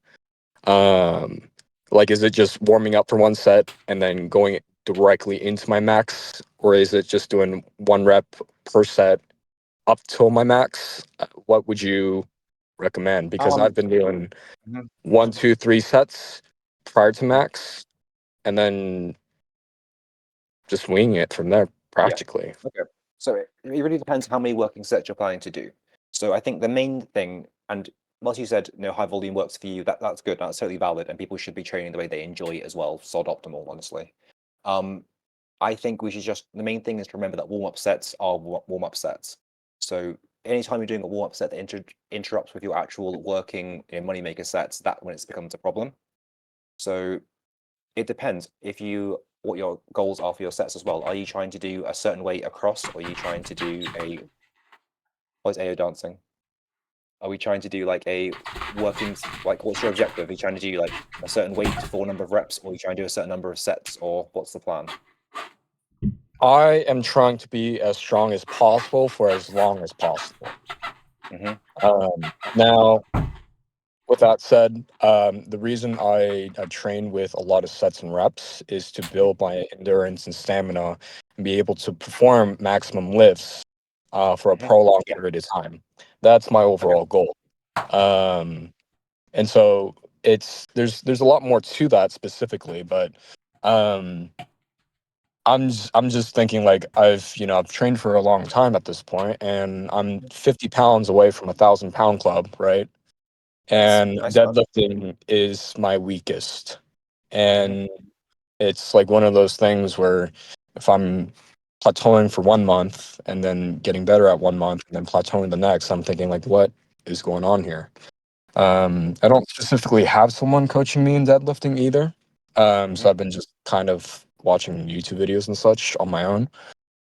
Is it just warming up for 1 set and then going directly into my max, or is it just doing 1 rep per set up till my max? What would you recommend? Because I've been doing 1, 2, 3 sets prior to max, and then just winging it from there practically. Okay. So it really depends how many working sets you're planning to do. So I think the main thing, and once you said high volume works for you, that's good, that's totally valid, and people should be training the way they enjoy it as well. Sod optimal, honestly. I think we should the main thing is to remember that warm-up sets are warm-up sets. So anytime you're doing a warm-up set that interrupts with your actual working moneymaker sets, that when it becomes a problem. So it depends what your goals are for your sets as well. Are you trying to do a certain weight across, or are you trying to do what is AO dancing? Are we trying to do a working, what's your objective? Are you trying to do a certain weight for a number of reps, or are you trying to do a certain number of sets, or what's the plan? I am trying to be as strong as possible for as long as possible. Now, with that said, the reason I train with a lot of sets and reps is to build my endurance and stamina and be able to perform maximum lifts for a prolonged period of time. That's my overall goal. And so there's a lot more to that specifically, but I'm just thinking I've trained for a long time at this point, and I'm 50 pounds away from 1,000-pound club, right? And Nice. deadlifting is my weakest, and it's one of those things where if I'm plateauing for 1 month and then getting better at 1 month and then plateauing the next, I'm thinking what is going on here? I don't specifically have someone coaching me in deadlifting either. So I've been just kind of watching YouTube videos and such on my own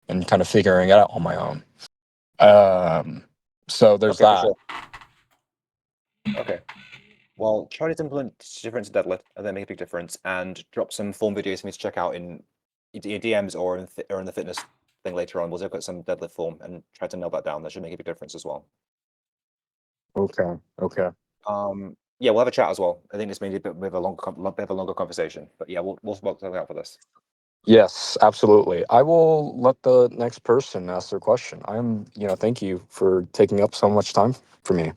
and kind of figuring it out on my own. So there's that. Sure. Okay. Well, try to implement difference deadlift and then make a big difference, and drop some form videos for me to check out in your DMs or in the fitness thing later on. We'll look at some deadlift form and try to nail that down. That should make a big difference as well. Okay. Yeah, we'll have a chat as well. I think this may be a bit of a longer conversation, but yeah, we'll work something out for this. Yes, absolutely. I will let the next person ask their question. Thank you for taking up so much time for me.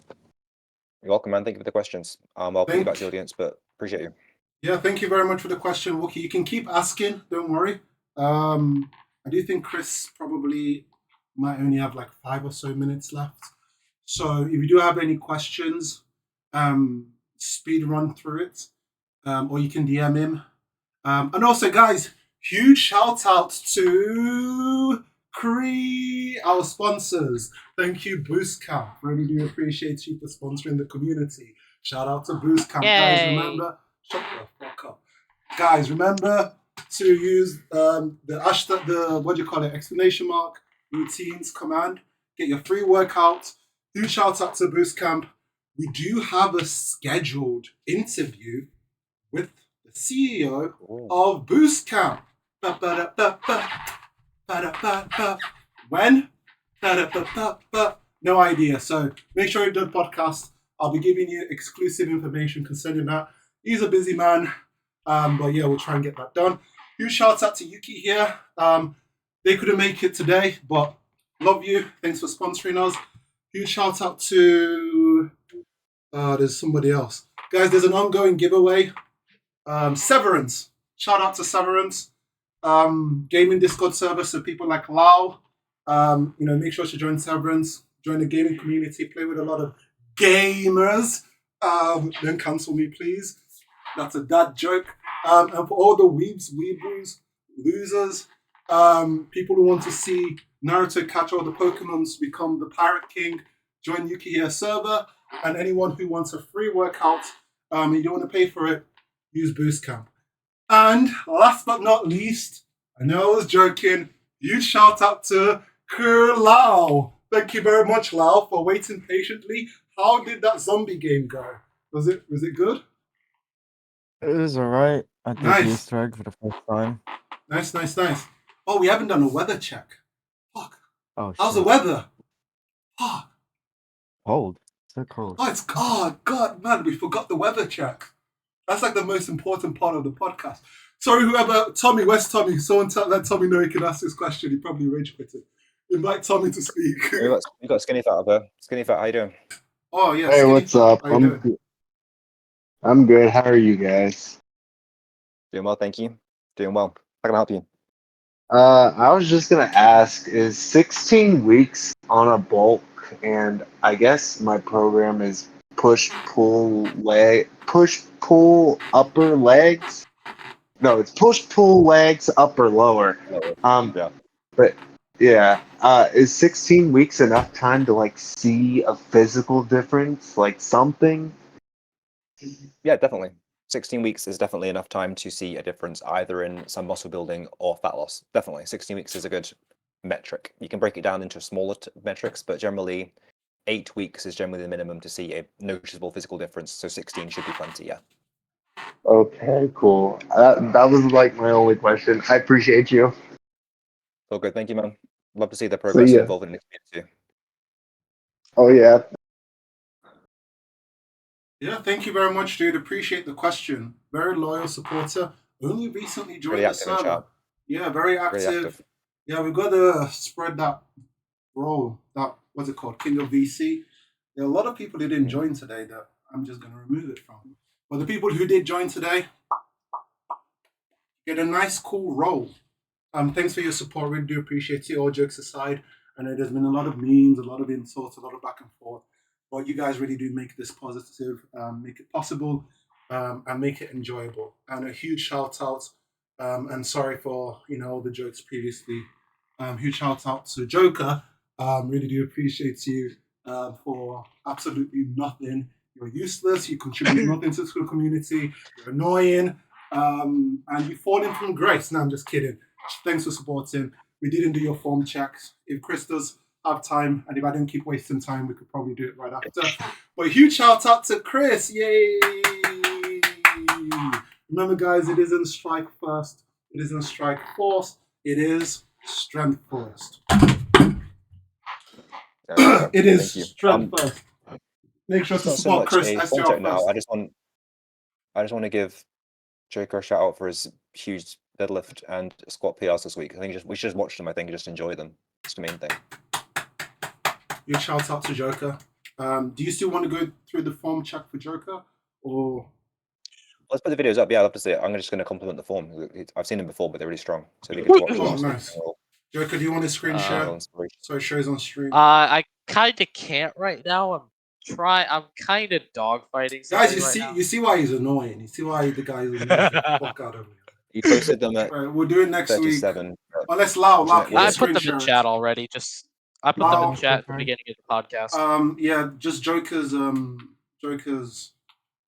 You're welcome, man. Thank you for the questions. I'll put you back to the audience, but appreciate you. Yeah, thank you very much for the question, Wookie. You can keep asking, don't worry. I do think Chris probably might only have 5 or so minutes left. So if you do have any questions, speed run through it, or you can DM him. And also, guys, huge shout out to Cree, our sponsors. Thank you, Boost Camp. Really do appreciate you for sponsoring the community. Shout out to Boost Camp. Guys, remember, shut the fuck up. Guys, remember to use the exclamation mark, routines command. Get your free workout. Huge shout out to Boost Camp. We do have a scheduled interview with the CEO of Boost Camp. When? No idea. So make sure you do the podcast. I'll be giving you exclusive information concerning that. He's a busy man, but yeah, we'll try and get that done. Huge shout out to Yuki here. They couldn't make it today, but love you. Thanks for sponsoring us. Huge shout out to there's somebody else. Guys, there's an ongoing giveaway. Severance. Shout out to Severance. Gaming Discord server, so people like Lau, make sure to join Severance, join the gaming community, play with a lot of gamers. Don't cancel me, please. That's a dad joke. And for all the weeboos, losers, people who want to see Naruto catch all the Pokemons, become the Pirate King, join Yuki here server. And anyone who wants a free workout, and you don't want to pay for it, use Boost Camp. And last but not least, I know I was joking, huge shout out to Lau. Thank you very much, Lau, for waiting patiently. How did that zombie game go? Was it good? It was alright. I did Nice. the Easter egg for the first time. Nice. Oh, we haven't done a weather check. Fuck. Oh, How's the shit. weather? Fuck. Cold. So cold. Oh, it's God, man, we forgot the weather check. That's like the most important part of the podcast. Sorry, whoever, Tommy, where's Tommy? Someone let Tommy know he can ask this question. He probably rage quitted. Invite Tommy to speak. You got Skinny Fat over. Skinny Fat, how you doing? Oh, yeah. Hey, Skinny what's Fat, up? how you doing? I'm good. How are you guys? Doing well, thank you. Doing well. How can I help you? I was just gonna ask, is 16 weeks on a bulk, and I guess my program is push pull upper legs. No, it's push pull legs upper lower. Yeah. But yeah, is 16 weeks enough time to like see a physical difference, like something? Yeah, definitely. 16 weeks is definitely enough time to see a difference either in some muscle building or fat loss. Definitely. 16 weeks is a good metric. You can break it down into smaller metrics, but generally 8 weeks is generally the minimum to see a noticeable physical difference. So 16 should be plenty, yeah. Okay, cool. That was like my only question. I appreciate you. All good. Thank you, man. Love to see the progress ya. involved in the community. Oh yeah. Yeah, thank you very much, dude. Appreciate the question. Very loyal supporter. Only recently joined Really the active in server. chat. Yeah, very active. Really active. Yeah, we've got to spread that role, that, what's it called, King of VC. There are a lot of people who didn't join today that I'm just going to remove it from. But the people who did join today, get a nice, cool role. Thanks for your support. Really do appreciate it. All jokes aside, I know there's been a lot of memes, a lot of insults, a lot of back and forth. But you guys really do make this positive, make it possible, and make it enjoyable. And a huge shout out, and sorry for all the jokes previously. Huge shout out to Joker. Really do appreciate you for absolutely nothing. You're useless. You contribute nothing to the community. You're annoying, and you've fallen from grace. No, I'm just kidding. Thanks for supporting. We didn't do your form checks. If Chris does have time, and if I didn't keep wasting time, we could probably do it right after. But a huge shout out to Chris. Yay! Remember, guys, it isn't strike first. It isn't strike force. It is strength first. It is strength first. Make sure to support Chris. Now, I just want to give Joker a shout out for his huge deadlift and squat PRs this week. I think we should just watch them. I think and just enjoy them. That's the main thing. Your shout out to Joker. Do you still want to go through the form check for Joker, or let's put the videos up? Yeah, I'd love to see it. I'm just going to compliment the form. I've seen them before, but they're really strong. So we can watch them. Nice. Joker, do you want to screen share so it shows on stream? I kind of can't right now. I'm kind of dogfighting. Guys, something you see why he's annoying. You see why the guy is annoying the fuck out of me. You posted them at Right, we'll do it next week. 37. Unless Lau, can you I screen put them in share chat it? already. I put them in chat at the beginning of the podcast. Yeah, just Joker's the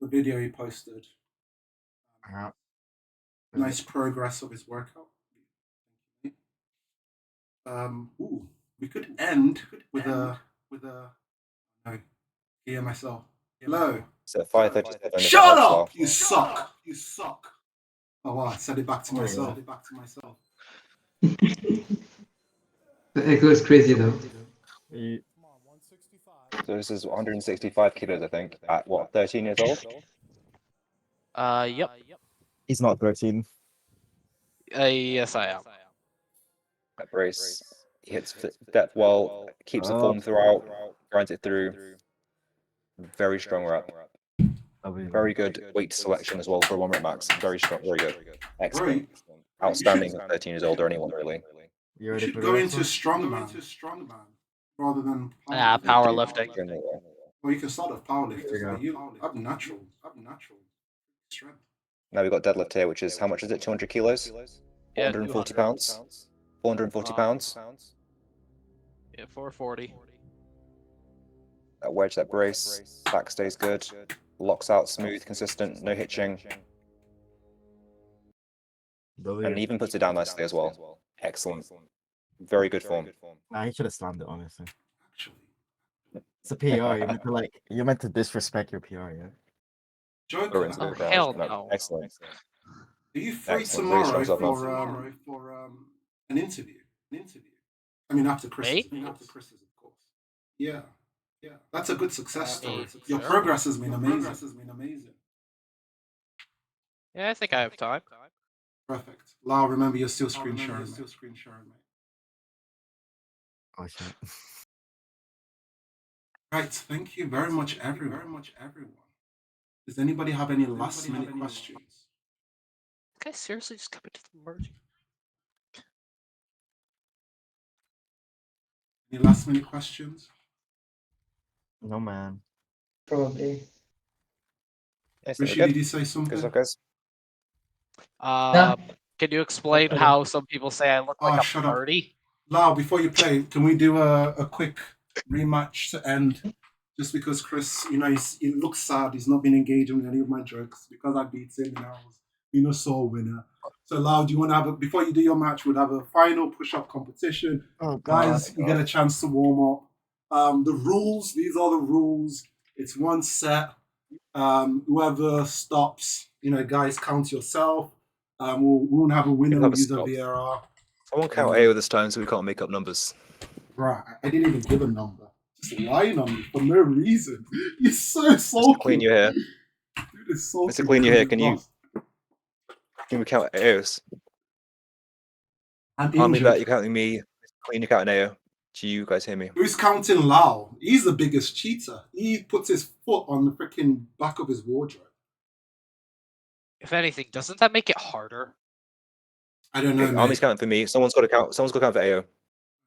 video he posted. Nice progress of his workout. Ooh, we could end with a no. Hear myself. Hello. So 5:37. Shut up! You suck. You suck. Oh wow, I said it back to myself. The echo is crazy though. So this is 165 kilos, I think, at what, 13 years old? Yep. He's not 13. Yes, I am. That brace. He hits depth well, keeps the form throughout, grinds it through. Very strong rep. Very good weight selection as well for a 1 rep max. Very strong, very good. Excellent. Outstanding for 13 years old or anyone really. You should go into strongman rather than powerlifting. Well, you can start off powerlifting. You have natural strength. Now we've got deadlift here, which is how much is it? 200 kilos? Yeah, 440 pounds? 440 pounds? Yeah, 440. That wedge, that brace, back stays good, locks out smooth, consistent, no hitching, and even puts it down nicely as well. Excellent. Very good form. Nah, he should have slammed it, honestly. It's a PR. You're meant to disrespect your PR, yeah. Joker. Oh, hell no. Excellent. Are you free tomorrow for an interview? I mean, after Christmas. Of course. Yeah. That's a good success story. Your progress has been amazing. Yeah, I think I have time. Perfect. Lau, remember you're still screen sharing, mate. Oh shit. Right. Thank you very much, everyone. Does anybody have any last minute questions? This guy seriously just coming to the merging. Any last minute questions? No, man. Probably. Rishi, did you say something? Can you explain how some people say I look like a party? Lau, before you play, can we do a quick rematch to end? Just because Chris, he looks sad. He's not been engaging with any of my jokes because I beat him and I was, sole winner. So Lau, do you want to have before you do your match, we'll have a final push-up competition. Oh, guys, you get a chance to warm up. The rules, these are the rules. It's one set. Whoever stops, guys, count yourself. We won't have a winner. We'll use a VRR. Someone count AO this time so we can't make up numbers. Right, I didn't even give a number. Just lying on me for no reason. You're so salty. Mr. Queen, you're here. Dude is salty. Mr. Queen, you're here. Can we count AOs? I'm injured. Bet you're counting me. Mr. Queen, you're counting AO. Do you guys hear me? Who's counting Lau? He's the biggest cheater. He puts his foot on the freaking back of his wardrobe. If anything, doesn't that make it harder? I don't know. Army's counting for me. Someone's got to count. Someone's got to count for AO.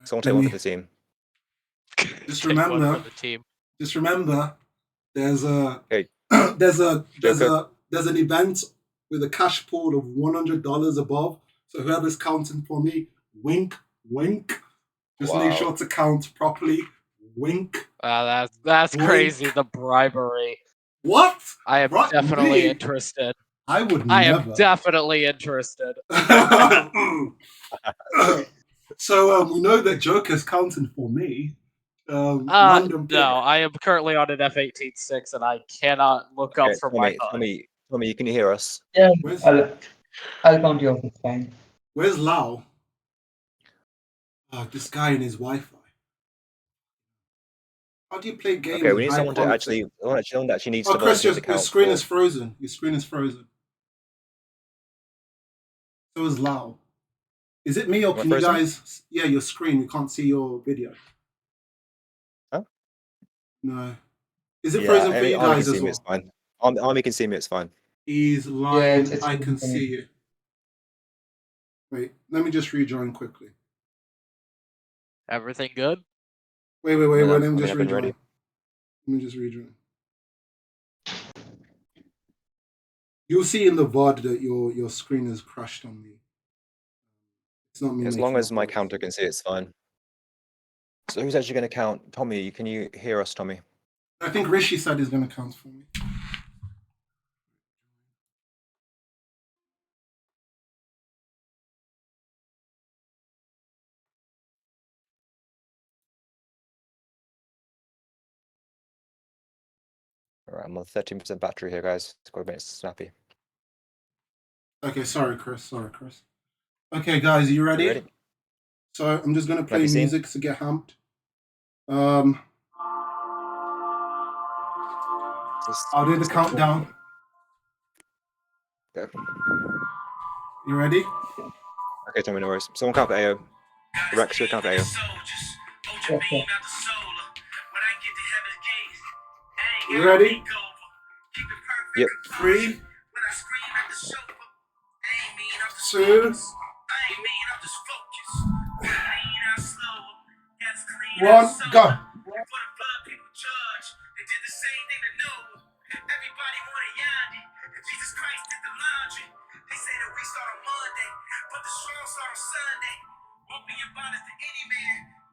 Someone take one for the team. Just remember. There's a there's an event with a cash pool of $100 above. So whoever's counting for me, wink, wink. Just make sure to count properly. Wink. That's wink. Crazy. The bribery. What? I am definitely interested. I would. I am definitely interested. So we know that Joker's counting for me. No, I am currently on an F-18-6 and I cannot look up from my HUD. Tommy, can you hear us? Yeah, I'll count you off. It's fine. Where's Lau? This guy and his Wi-Fi. How do you play games? Okay, we need someone to actually needs to. Chris, your screen is frozen. Your screen is frozen. So is Lau. Is it me or can you guys? Yeah, your screen. We can't see your video. Huh? No. Is it frozen for you guys as well? It's fine. Army can see me. It's fine. He's lying. Yeah, I can see you. Wait, let me just rejoin quickly. Everything good? Wait. Let me just I've been ready. rejoin. Let me just rejoin. You'll see in the VOD that your screen has crashed on me. It's not me. As long as my counter can see, it's fine. So who's actually going to count? Tommy, can you hear us, Tommy? I think Rishi said he's going to count for me. All right, I'm on 13% battery here, guys. It's got a bit snappy. Okay, sorry, Chris. Okay, guys, you ready? Ready? So I'm just going to play music to get hamped. I'll do the countdown. Okay. You ready? Okay, Tommy, no worries. Someone count for AO. Rex, you count for AO. Okay. You ready? Yep. 3, 2, 1, go.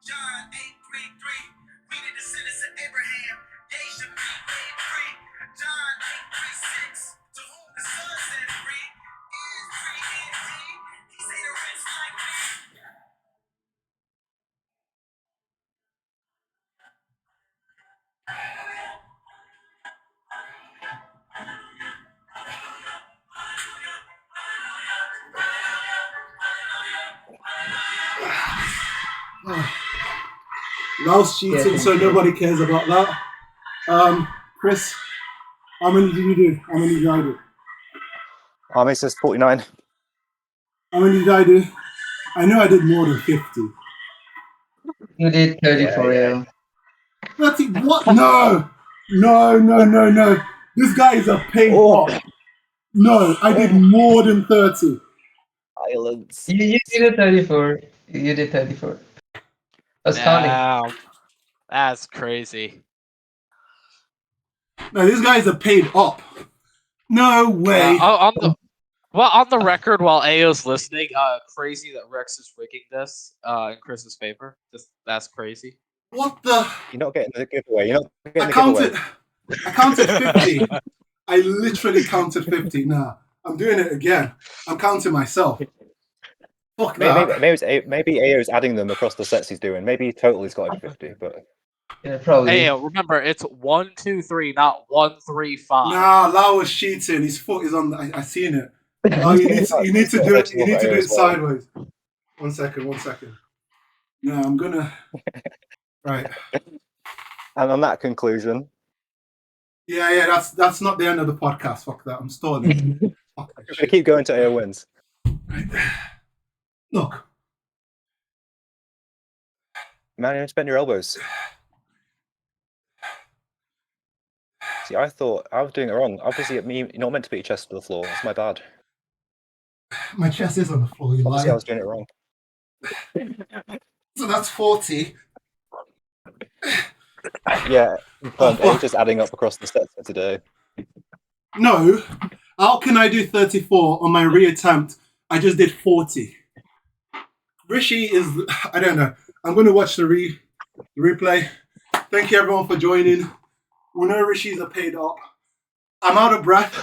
John 8:33, read the descendants of Abraham. They should be made free. John 8:36, to whom the Son set free is free indeed. He say the rich like me. Laos cheating, so nobody cares about that. Chris, how many did you do? How many did I do? Army says 49. How many did I do? I know I did more than 50. You did 34, yeah. 30? What? No. This guy is a pain pot. No, I did more than 30. Violence. You did 34. You did 34. I was counting. Wow. That's crazy. No, this guy is a paid up. No way. On the record, while Ao's listening, crazy that Rex is rigging this in Chris's favor. That's crazy. What the? You're not getting the giveaway. You're not getting I the giveaway. counted 50. I literally counted 50. Nah, I'm doing it again. I'm counting myself. Fuck that. Maybe AO's adding them across the sets he's doing. Maybe totally's got over 50, but Yeah, probably. AO, remember it's 1, 2, 3, not 1, 3, 5. Nah, Lau was cheating. His foot is on. I seen it. Oh, you need to do it. You need to do it sideways. 1 second. No, I'm gonna. Right. And on that conclusion. Yeah. That's not the end of the podcast. Fuck that. I'm stalling. I keep going to AO wins. Right. Look. Man, you bend your elbows. See, I thought I was doing it wrong. Obviously, you're not meant to put your chest to the floor. That's my bad. My chest is on the floor. You Obviously, lie. I was doing it wrong. So that's 40. Yeah, it's just adding up across the sets for today. No. How can I do 34 on my reattempt? I just did 40. Rishi is. I don't know. I'm going to watch the replay. Thank you, everyone, for joining. We know Rishi's a paid up. I'm out of breath.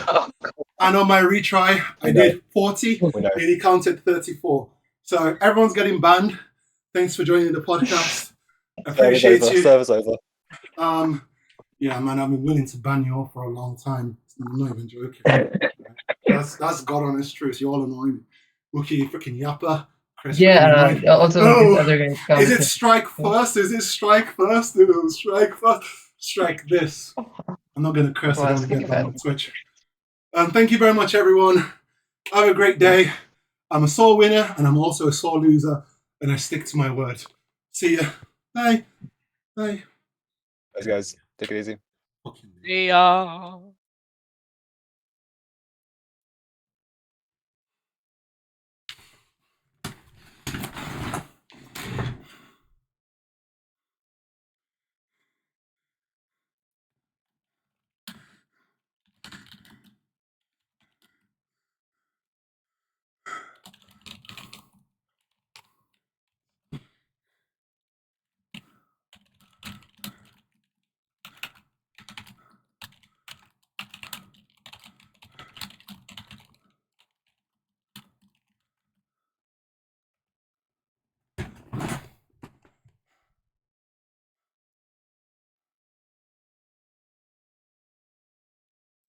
And on my retry, I did 40, and he counted 34. So everyone's getting banned. Thanks for joining the podcast. Appreciate you. Service over. Yeah, man, I've been willing to ban you all for a long time. I'm not even joking. That's God honest truth. You all annoy me. Wookie, freaking yapper. Chris, yeah, also other guys. Is it strike first? Strike first. Strike this. I'm not going to curse. I don't get that on Twitch. Thank you very much, everyone. Have a great day. I'm a sore winner, and I'm also a sore loser, and I stick to my word. See ya. Bye. Thanks, guys. Take it easy. See ya.